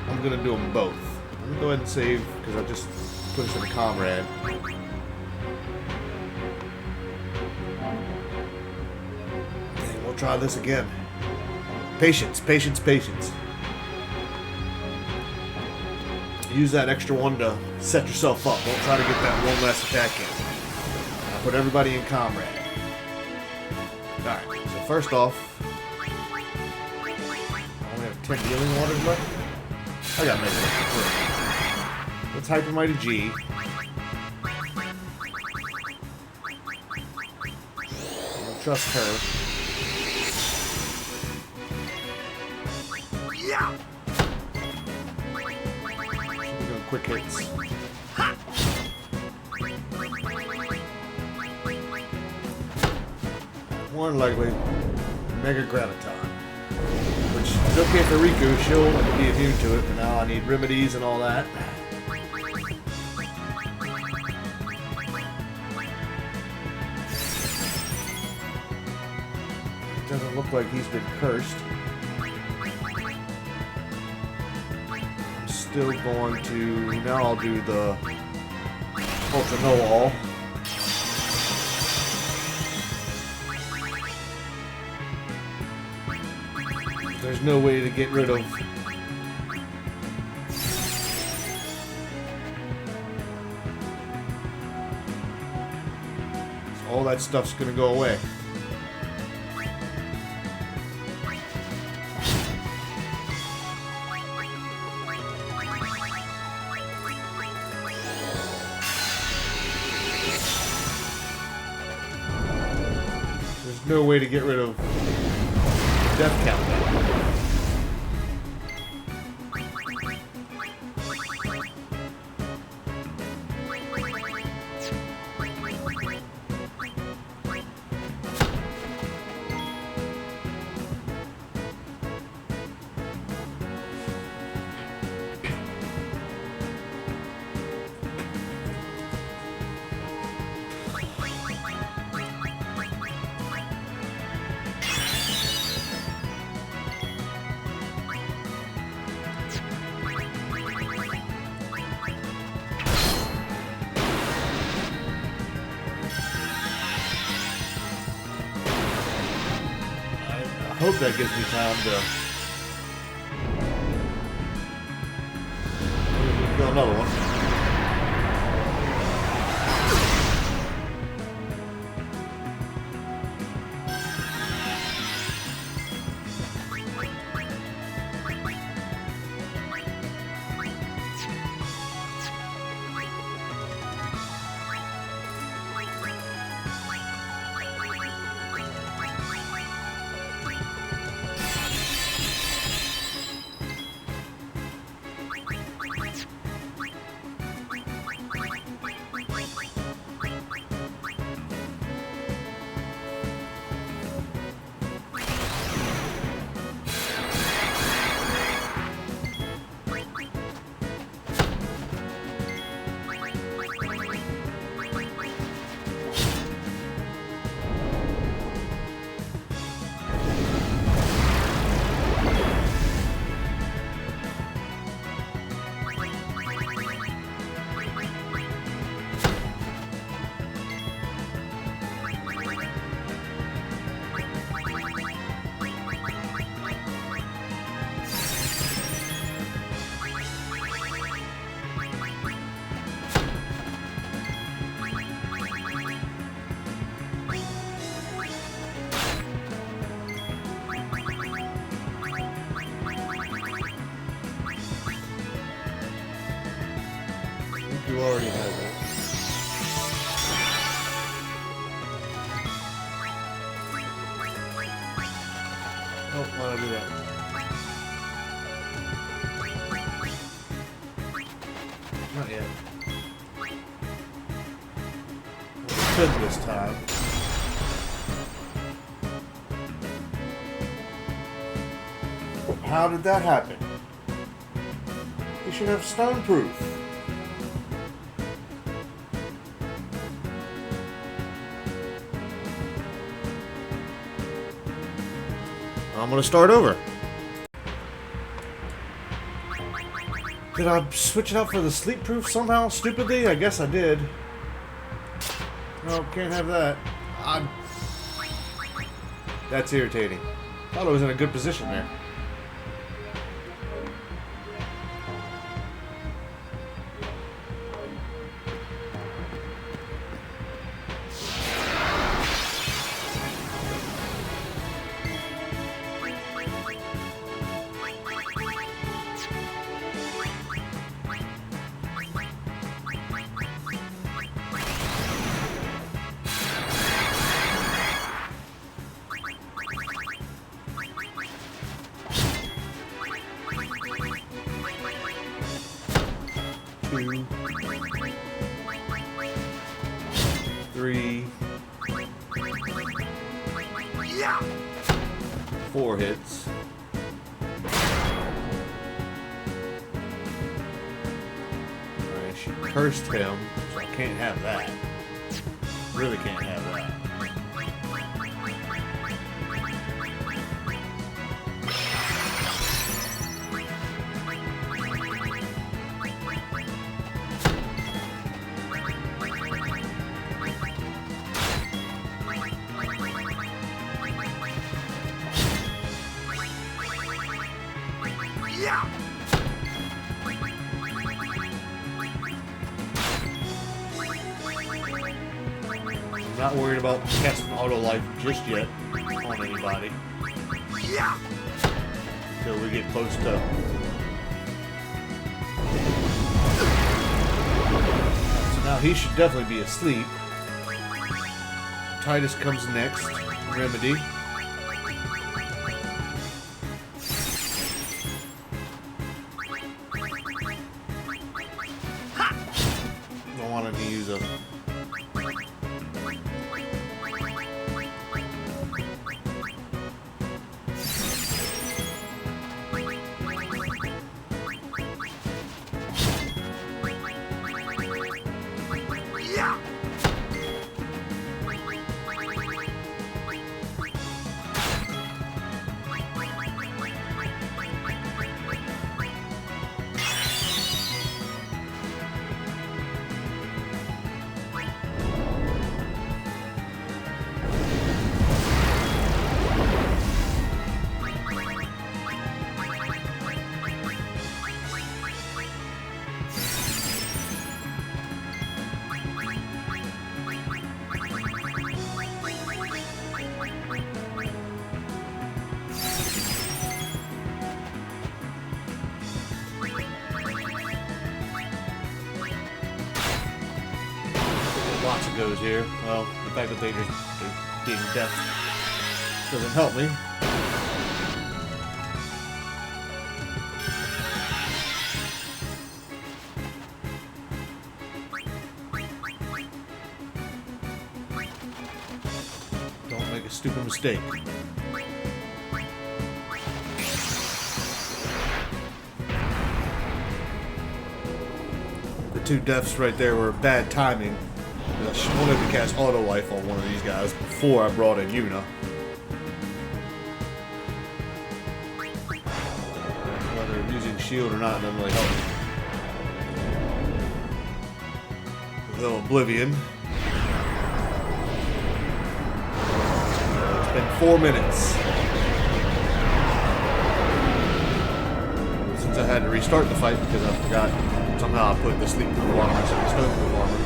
I'm going to do them both. I'm going to go ahead and save because I just put us in a comrade. And we'll try this again. Patience, patience, patience. Use that extra one to set yourself up. Don't try to get that one last attack in. I'll put everybody in comrade. Alright, so first off, I only have 10 healing waters left. I gotta make it. Let's Hyper Mighty G. I'll trust her. Yeah. We're doing quick hits. More than likely, Mega Graviton. Which is okay for Riku, she'll be immune to it, but now I need remedies and all that. It doesn't look like he's been cursed. I'm still going to... Now I'll do the Ultra No All. There's no way to get rid of... So all that stuff's gonna go away. There's no way to get rid of death count. I hope that gives me time to go another one. already has it? Nope, why don't I do that? Not yet. Could this time. How did that happen? You should have stone proof. I'm gonna start over. Did I switch it out for the sleep proof somehow, stupidly? I guess I did. No, can't have that. That's irritating. Thought I was in a good position there. Two, 3, 4 hits. Alright, she cursed him, so I can't have that. Really can't have that. I'm not worried about casting auto life just yet on anybody. Until we get close to. So now he should definitely be asleep. Titus comes next. Remedy. Don't want him to use a. Lots of goes here. Well, the fact that they're being deaf doesn't help me. Don't make a stupid mistake. The 2 deaths right there were bad timing. I wanted to cast auto life on one of these guys before I brought in Yuna. Whether using shield or not doesn't really help me. A little Oblivion. It's been 4 minutes since I had to restart the fight because I forgot somehow I put the sleep proof armor instead of the stone proof armor.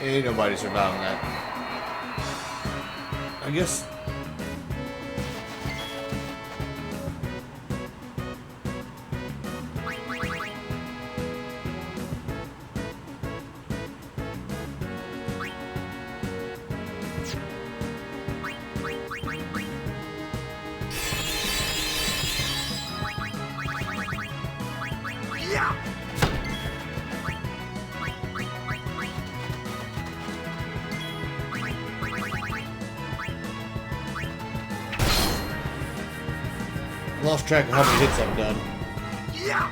Ain't nobody surviving that. I guess. Lost track of how many hits I've done. Yeah.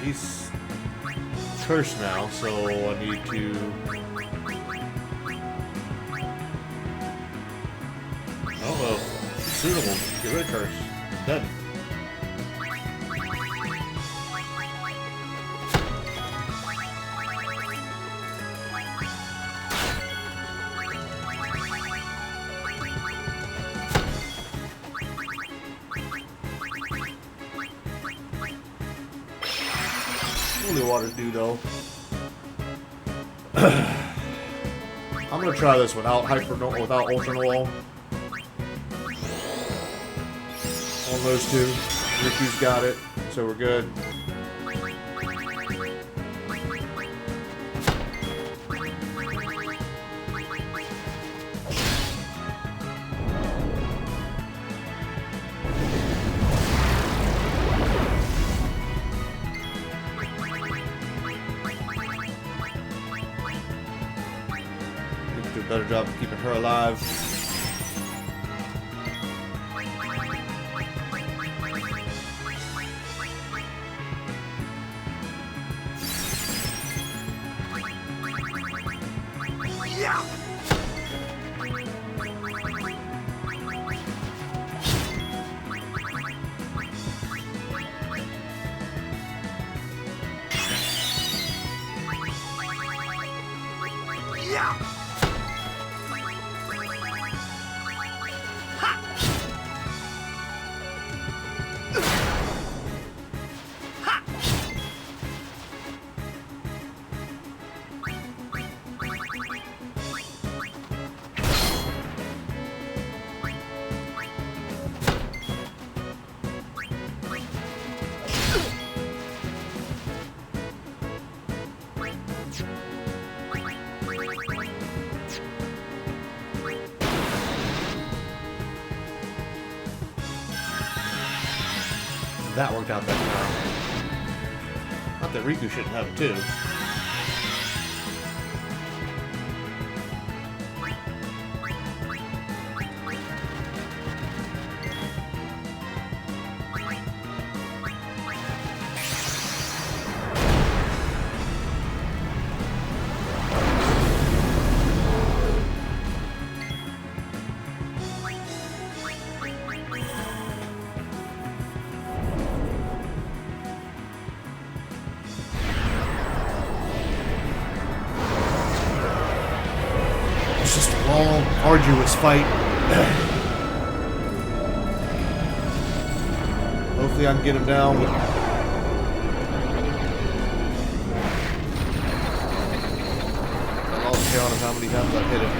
He's cursed now, so I need to. Oh well, suitable. Get rid of curse. Done. Holy water do though. I'm gonna try this without without ultra wall. On those two. Riku's got it, so we're good. Do a better job of keeping her alive. Yeah. Yeah. That worked out that time. Not that Riku shouldn't have it too. It's just a long, arduous fight. Hopefully I can get him down with... I lost count of how many times I've hit him.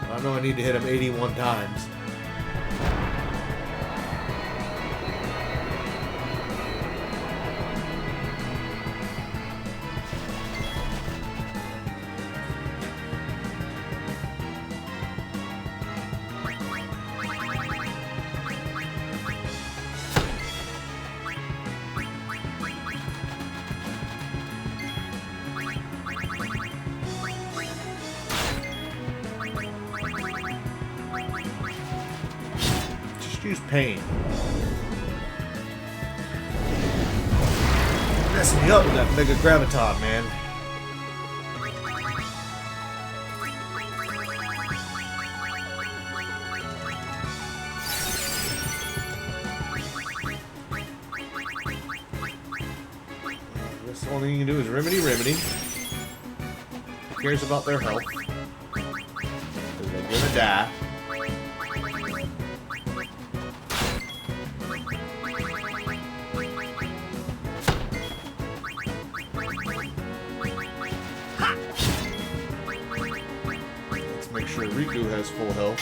I know I need to hit him 81 times. Use pain. Messing me up with that Mega Graviton, man. thing you can do is remedy. Who cares about their health? Because they're gonna die. Let's make sure Riku has full health.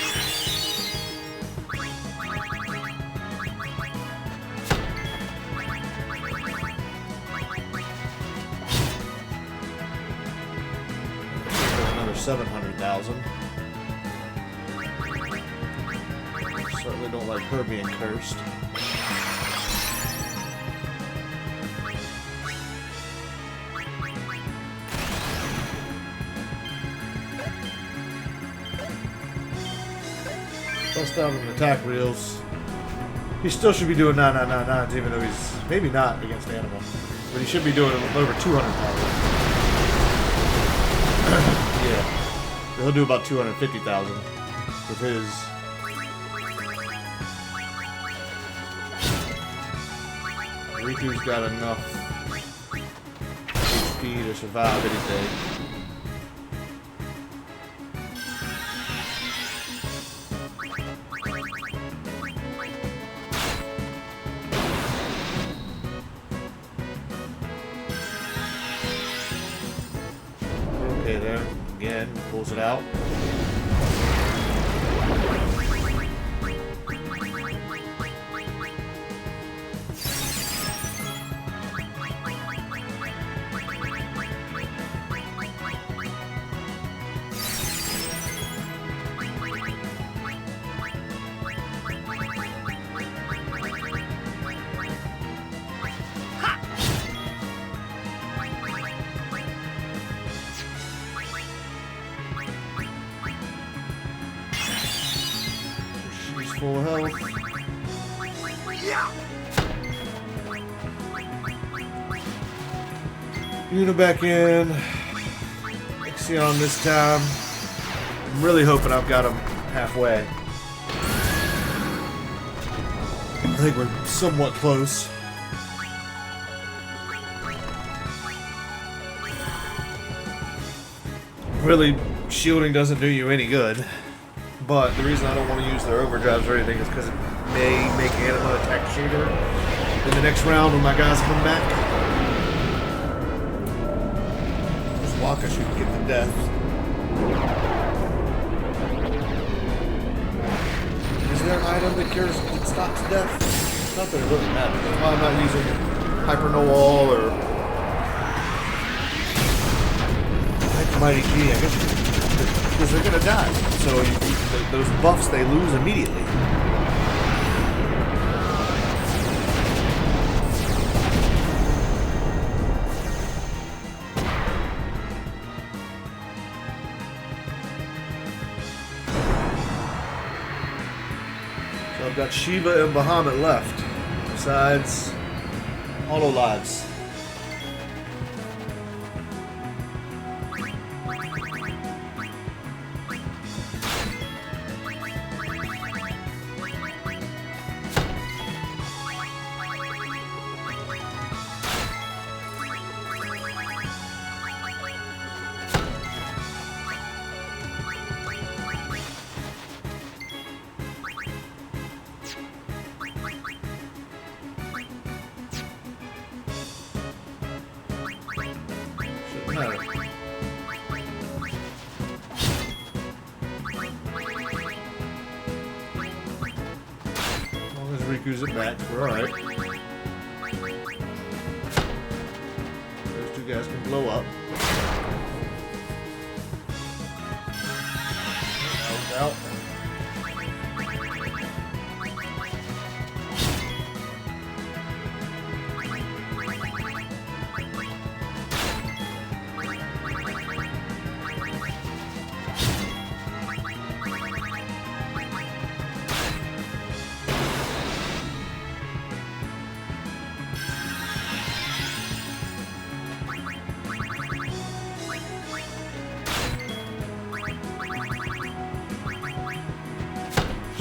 Another 700,000. Certainly don't like her being cursed. Bust out in attack reels. He still should be doing 999s, even though he's maybe not against Anima. But he should be doing over 200,000. Yeah. He'll do about 250,000 with his. Riku's got enough HP to survive anything. Okay, there. Again, pulls it out. Full health. Una back in. Aeon this time. I'm really hoping I've got him halfway. I think we're somewhat close. Really, shielding doesn't do you any good. But the reason I don't want to use their overdrives or anything is because it may make Anima attack Shader in the next round when my guys come back. There's Waka should get to death. Is there an item that stops death? Not that it really matters. That's why I'm not using Hyper No Wall or Mighty G, I guess. Because they're gonna die. So those buffs they lose immediately. So I've got Shiva and Bahamut left. Besides Auto Lives. Matter. As long as Riku's at max, we're alright. Those two guys can blow up. Out.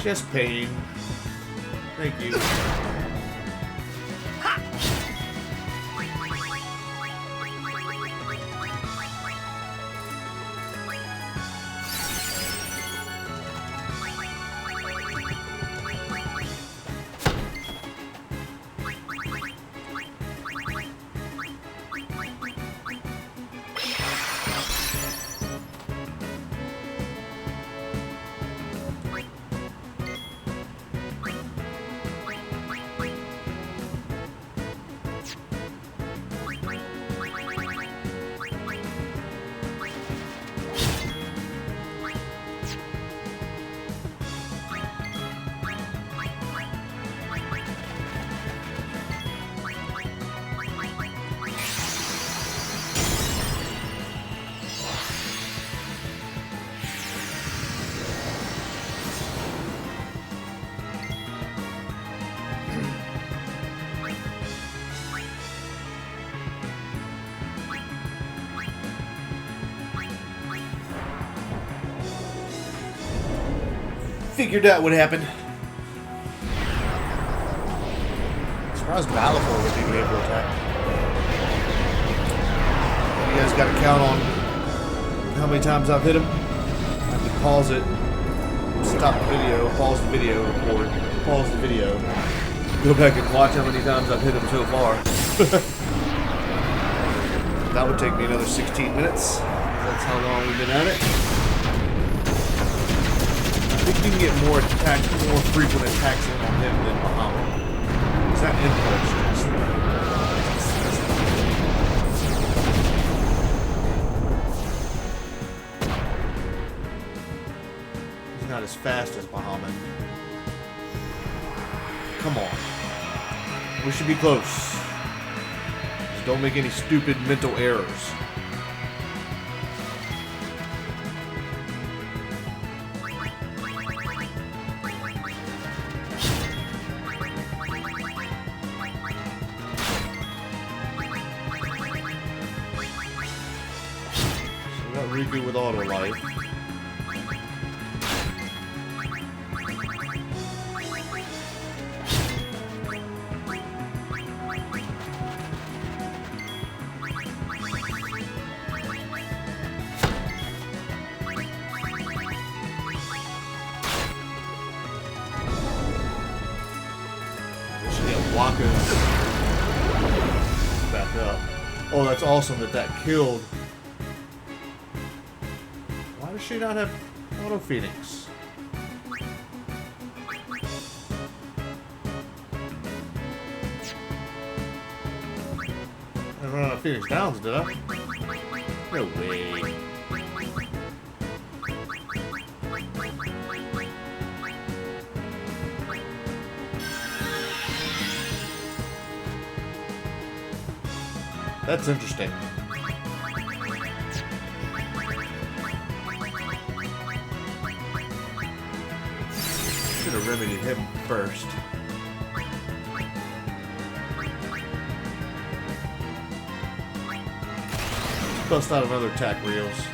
Chest pain. Thank you. As figured that would happen. Surprised Balafor would even able to attack. You guys got to count on how many times I've hit him. I can pause it, stop the video, pause the video, record, pause the video, go back and watch how many times I've hit him so far. That would take me another 16 minutes. That's how long we've been at it. I think you can get more frequent attacks in on him than Bahamut. Is that impulse just? He's not as fast as Bahamut. Come on. We should be close. Just don't make any stupid mental errors. Riku with auto life. Should get Waka's back up. Oh, that's awesome that killed. Why does she not have Auto Phoenix? I ran out of Phoenix Downs, did I? No way. That's interesting. Should have remedied him first. Bust out another attack reels.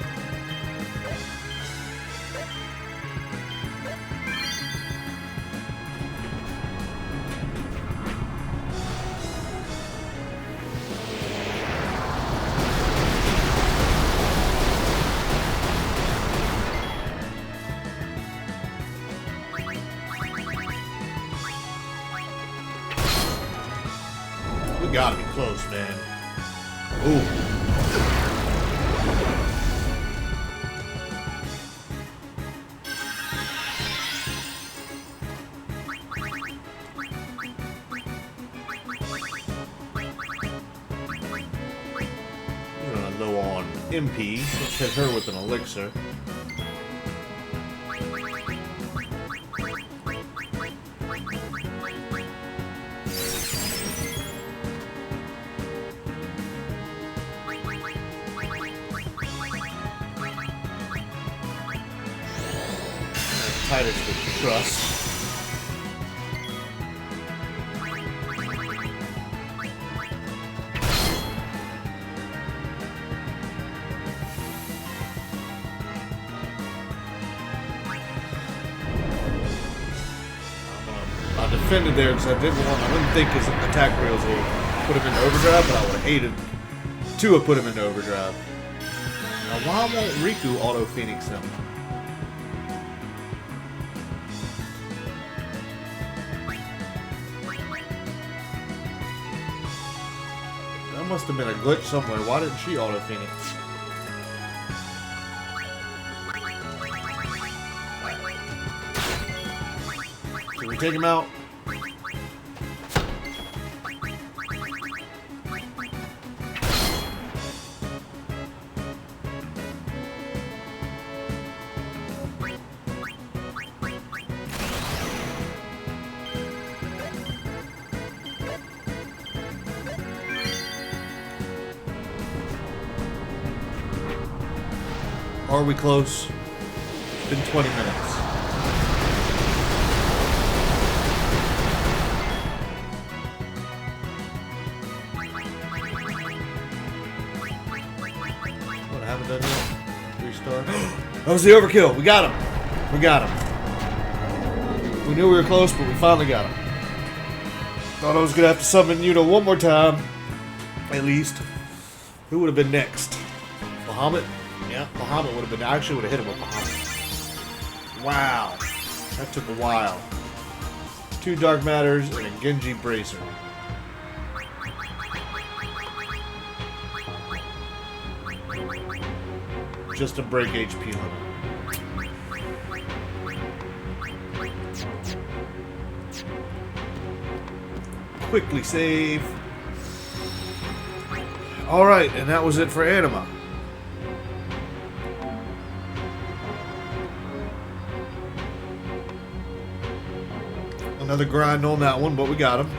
We gotta be close, man. Ooh. Low on MP. Let's hit her with an elixir. Titus with trust. I defended there because I didn't think his attack reels will put him into overdrive, but I would have hated to have put him into overdrive. Now, why won't Riku auto Phoenix him? That must have been a glitch somewhere. Why didn't she auto Phoenix? Should we take him out? Are we close? It's been 20 minutes. What, I haven't done yet? Restart. That was the overkill. We got him. We got him. We knew we were close, but we finally got him. Thought I was gonna have to summon Yuno one more time. At least. Who would have been next? Bahamut? Yeah, Bahamut would have been. I actually would have hit him with Bahamut. Wow. That took a while. 2 Dark Matters and a Genji Bracer. Just to break HP limit. Quickly save. Alright, and that was it for Anima. Another grind on that one, but we got him.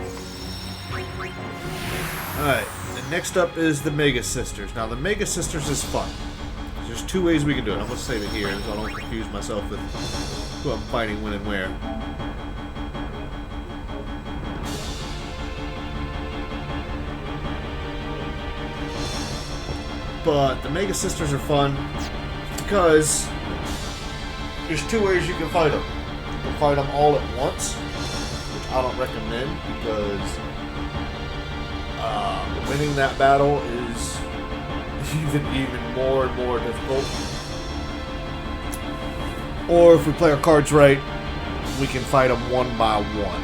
Alright, and next up is the Mega Sisters. Now, the Mega Sisters is fun. There's 2 ways we can do it. I'm going to save it here so I don't confuse myself with who I'm fighting when and where. But the Mega Sisters are fun because there's 2 ways you can fight them. You can fight them all at once, which I don't recommend because winning that battle is even more and more difficult. Or if we play our cards right, we can fight them one by one,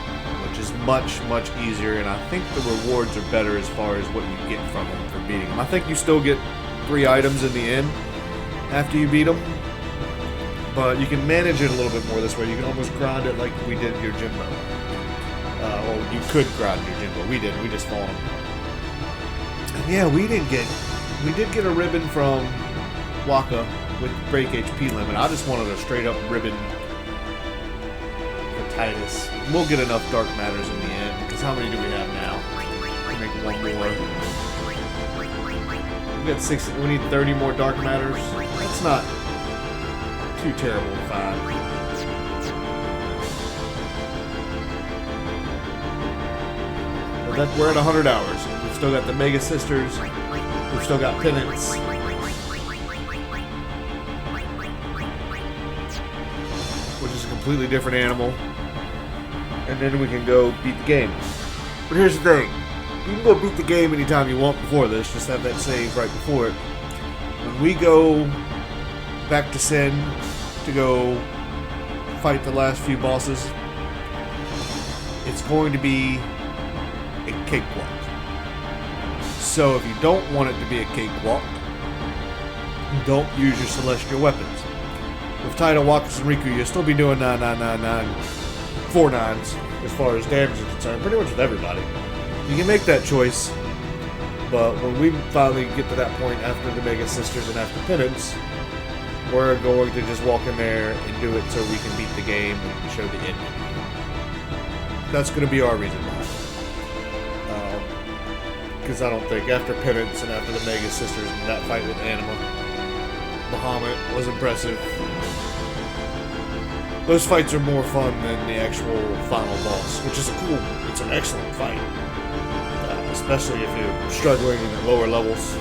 which is much, much easier, and I think the rewards are better as far as what you get from them for beating them. I think you still get 3 items in the end after you beat them, but you can manage it a little bit more this way. You can almost grind it like we did Yojimbo. Or you could grind Yojimbo. We didn't. We just fought him. And yeah, we did get a ribbon from Waka with break HP limit. I just wanted a straight up ribbon for Titus. We'll get enough Dark Matters in the end, because how many do we have now? We make 1 more. We got 6. We need 30 more Dark Matters. That's not too terrible to find. But we're at 100 hours. We've still got the Mega Sisters. We've still got Penance. Which is a completely different animal. And then we can go beat the game. But here's the thing. You can go beat the game anytime you want before this. Just have that save right before it. When we go back to Sin to go fight the last few bosses, it's going to be a cakewalk. So if you don't want it to be a cakewalk, don't use your celestial weapons. With Taito, Wakus, and Riku, you'll still be doing 9999, 4 nines as far as damage is concerned, pretty much with everybody. You can make that choice, but when we finally get to that point after the Mega Sisters and after Penance, we're going to just walk in there and do it so we can beat the game and show the ending. That's going to be our reason behind it. Because I don't think after Penance and after the Mega Sisters and that fight with Anima, Bahamut was impressive. Those fights are more fun than the actual final boss, which is it's an excellent fight. Especially if you're struggling in the lower levels.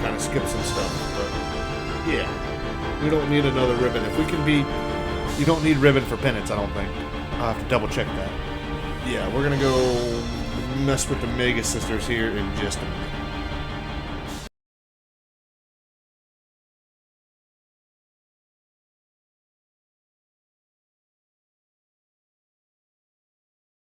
Kind of skip some stuff, but yeah. We don't need another ribbon. If we can beat... You don't need ribbon for Penance, I don't think. I'll have to double check that. Yeah, we're gonna go mess with the Mega Sisters here in just a minute.